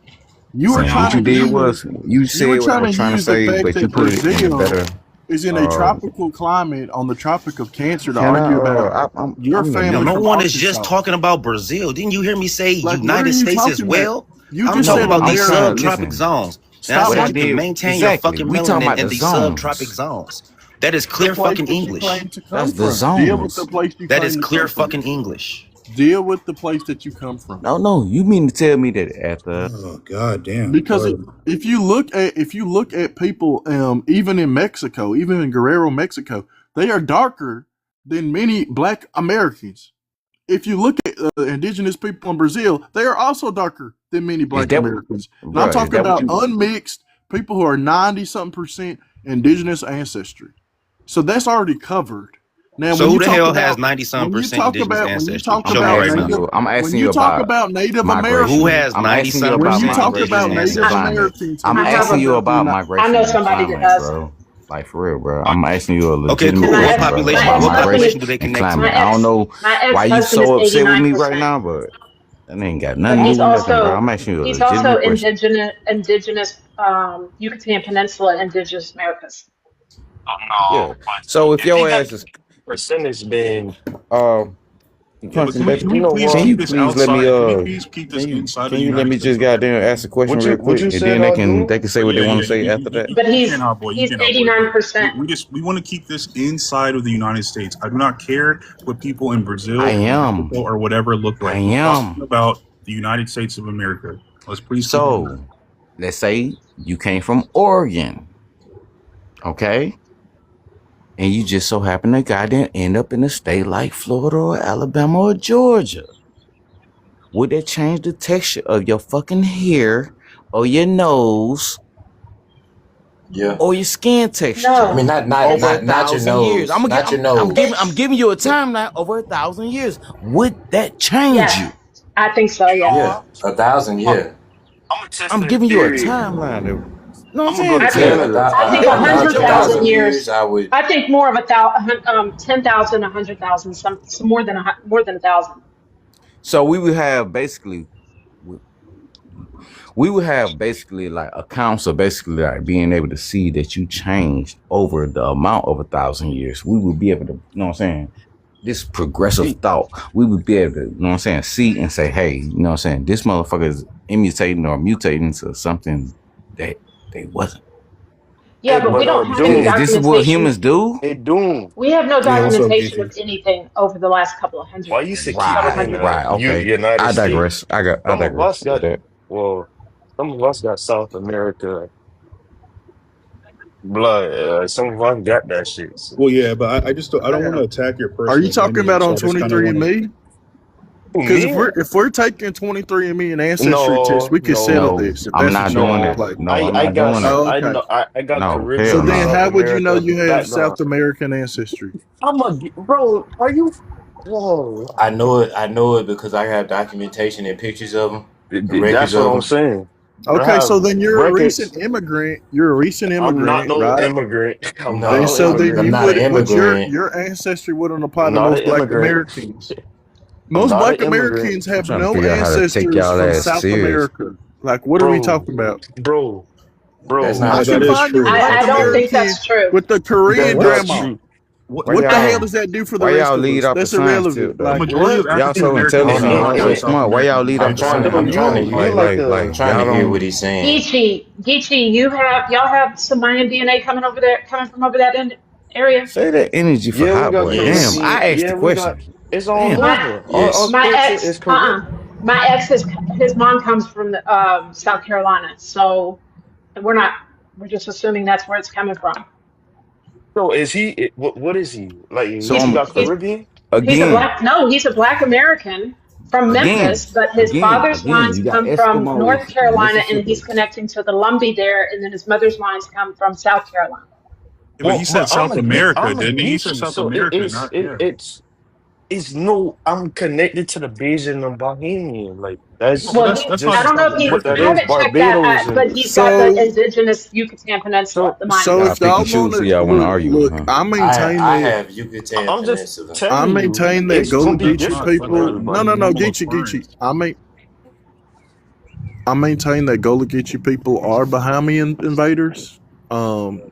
You are Saying trying what you to did use. was you said what I trying was to trying to use the say, fact but that you put it in a Brazil better. is in a tropical climate on the Tropic of Cancer to Can I? argue about your I'm family. No from one is just Arkansas. talking about Brazil. Didn't you hear me say Like, what are United you States as talking well? about? You I'm just talking said about these America. subtropic Listen. zones. And Stop I said What I you did can maintain your exactly. fucking We talking melanin about in the these zones. subtropic zones. That is The clear place fucking that you English. claim to come That's the from. Deal with zones. the place you That claim is to clear come from. fucking English. Deal with the place that you come from. No. You mean to tell me that after Oh god damn. Because if you look at people, even in Mexico, even in Guerrero, Mexico, they are darker than many Black Americans. If you look at indigenous people in Brazil, they are also darker than many Black that- Americans. And Bruh, I'm is talking that what about you- unmixed people who are 90-something% indigenous ancestry. So that's already covered. Now, So when who you the talk hell about, has 90-some when you percent talk indigenous about, when you ancestry? talk Show me about right asking now. you. I'm when asking you you talk about about Native migration. Americans, Who has I'm asking you 90-some about when you percent talk migration about and indigenous Native ancestry? climate. Americans, I'm I have asking you a- about I migration know and somebody that climate, does. bro. Like for real, bro. I'm asking you a Okay, legitimate cool. My What ex- question, bro, population? my about What ex-husband population is do they migration and connect to? climate. I don't know my why you ex-husband so is upset with me right 89%. now, but that ain't got But nothing to he's do with nothing, bro. also I'm asking you a he's also legitimate question. indigenous Yucatan Peninsula indigenous Americas. Oh, Yeah. no, but So if if he your got ass is percentage, then Yeah, but Pumpkin, can we you know please can what? you keep this please let me outside? Can we please keep this inside can the you let United me States just of America? goddamn ask a question real What quick, you and said then I'll do? they can say what they want to say after that. But You he's can, hot boy. You he's can, hot boy. But 89%. we want to keep this inside of the United States. I do not care what people in Brazil I am. or whatever look like. I We're am. talking about the United States of America. Let's please keep it. So let's say you came from Oregon, okay? And you just so happen to goddamn end up in a state like Florida or Alabama or Georgia. Would that change the texture of your fucking hair or your nose Yeah. or your skin texture? No. I mean, not Over your 1,000 nose. years. I'm giving you a timeline over 1,000 years. Would that change Yes, you? I think so. Yeah. Yeah, 1,000. Yeah. I'm giving you a timeline. You know what I'm saying? I think 100,000 years. I would. I think more of 10,000, 100,000, some more than 1,000. So we would have basically like accounts of basically like being able to see that you changed over the amount of 1,000 years. We would be able to, you know what I'm saying? This progressive thought, we would be able to, you know what I'm saying, see and say, hey, you know what I'm saying? This motherfucker is imitating or mutating to something that they wasn't. Yeah, but we don't have any documentation. This is what humans do? They do. We have no Yeah, what's up, documentation DC? of anything over the last couple of hundred. Why you say Right, okay. United I States? digress. I Some of digress us with got that. some of us got South America blood. Some of us got that shit. So. Well, yeah, but I don't want to attack your personal. Are you talking lineage, about so on I just kinda 23andMe? Because if we're taking 23andMe and ancestry tests, we can settle this. If I'm that's not what you doing want that. to play. No, I'm not doing that. I got No, Caribbean. hell So then, no. how would you know you have background. South American ancestry? Bro, are you? Whoa. I know it because I have documentation and pictures of them. That's what I'm saying. Okay, so then you're a records. recent immigrant. You're a recent immigrant, I'm not no right? immigrant. I'm No, not no So then immigrant. you not would, an but immigrant. your ancestry wouldn't apply I'm to not most an Black immigrant. Americans. Most not Black an immigrant. Americans have I'm trying to no figure out how to take ancestors y'all from ass South serious. America. Like, what are we talking about? Bro. That's I not can true. find you a Black I don't think American that's true. with the Korean That's grandma. true. What the hell does that do for the why rest y'all of lead us? off the That's science irrelevant. tip, though? Like, Majority of Y'all African so Americans intelligent, are y'all from so South smart. Why y'all America. lead I'm off the trying science? to, I'm trying to, Like, you like y'all trying to hear don't. what he's saying. Geechee, y'all have some Mayan DNA coming from over that area. Say that energy for Yeah, we Hot got Boy. Damn, Caribbean. I asked the Yeah, we got, question. it's all Damn. My over. Our Yes. my culture is ex, Caribbean. my ex, his mom comes from South Carolina, so we're just assuming that's where it's coming from. So is he, what is he? Like, So He's he I'm got he's Caribbean? he's a again, black no, he's a black American from Memphis, but his father's again. lines You got come from North Eskimos and Carolina, and he's Mississippians. connecting to the Lumbee there, and then his mother's lines come from South Carolina. Yeah, but he Well, said but South America, I'm a didn't he? He said Geechee, South so America, not yeah. it's no, I'm connected to the Bajan and Bahamian. Like, that's But Well, that's not I just don't South know if what he, that America I is. though. haven't checked that, Barbados and but he's got the so indigenous Yucatan Peninsula, so the so Y'all Mayans. if pick y'all and choose want who to y'all want to argue with, look, huh? I maintain I that. have Yucatan I'm just Peninsula. I telling you, maintain that it's Gullah gonna be That's Geechee not different for people. fucking No, everybody. no, no, normal Geechee, Geechee. occurrence. I maintain that Gullah Geechee people are Bahamian invaders.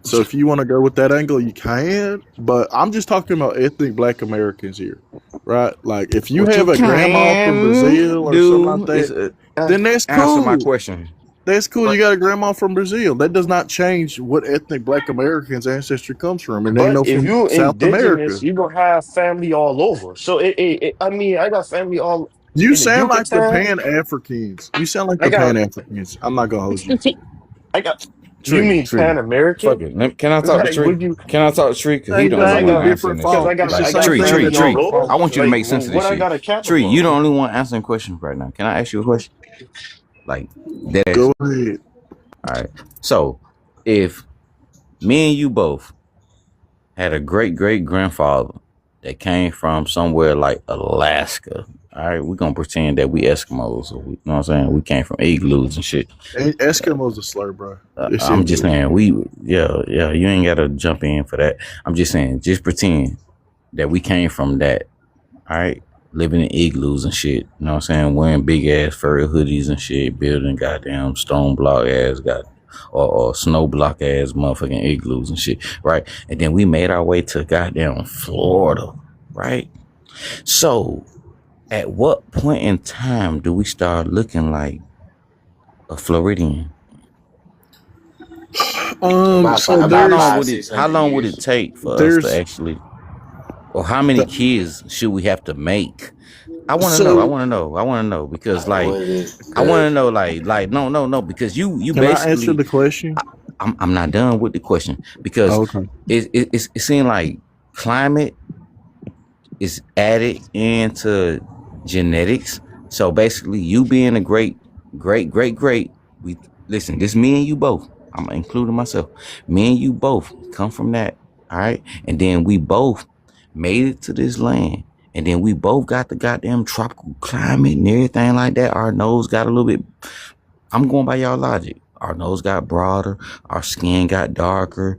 So if you want to go with that angle, you can. But I'm just talking about ethnic Black Americans here, right? Like if you What you have a grandma from Brazil can or something like do is that, then that's answer my cool. question. That's cool. But You got a grandma from Brazil. That does not change what ethnic Black Americans' ancestry comes from, and they but know if from you South indigenous, America. you gonna have family all over. So I mean, I got family all You in the sound like the Yucatan. Pan Africans. You sound like I the Pan got Africans. I'm not gonna hold you. I got. You Tree, mean Tree. Pan Fuck American? it. Can I talk to Like, Tree? would you? Can I talk to Tree? Cause he Same the Because only I thing one with got answering different this because shit. folk. It's the I Like got same thing Tree, with family Tree. all different over. I folk. want you to Like, make sense of this what I shit. got a Tree, Capricorn you the for? only one answering questions right now. Can I ask you a question? Like that. Go ahead. All right. So if me and you both had a great great grandfather that came from somewhere like Alaska. All right, we're gonna pretend that we Eskimos, or you know what I'm saying? We came from igloos and shit. Eskimo's a slur, bro. It's I'm just injured. saying, yeah, you ain't gotta jump in for that. I'm just saying, just pretend that we came from that, all right? Living in igloos and shit, you know what I'm saying? Wearing big ass furry hoodies and shit, building goddamn stone block ass, or snow block ass motherfucking igloos and shit, right? And then we made our way to goddamn Florida, right? So, at what point in time do we start looking like a Floridian? So How About long there's five, would it? six How hundred long would it years. take for us to there's actually, or how many kids should we have to make? I want to know. I so want to know. I want to know because, like, What is I want good? to know, no, because you can I answer basically, the question? I'm not done with the question because Oh, okay. it seems like climate is added into genetics. So basically, you being a great, we listen. This me and you both. I'm including myself. Me and you both come from that. All right, and then we both made it to this land, and then we both got the goddamn tropical climate and everything like that. Our nose got a little bit. I'm going by y'all logic. Our nose got broader. Our skin got darker.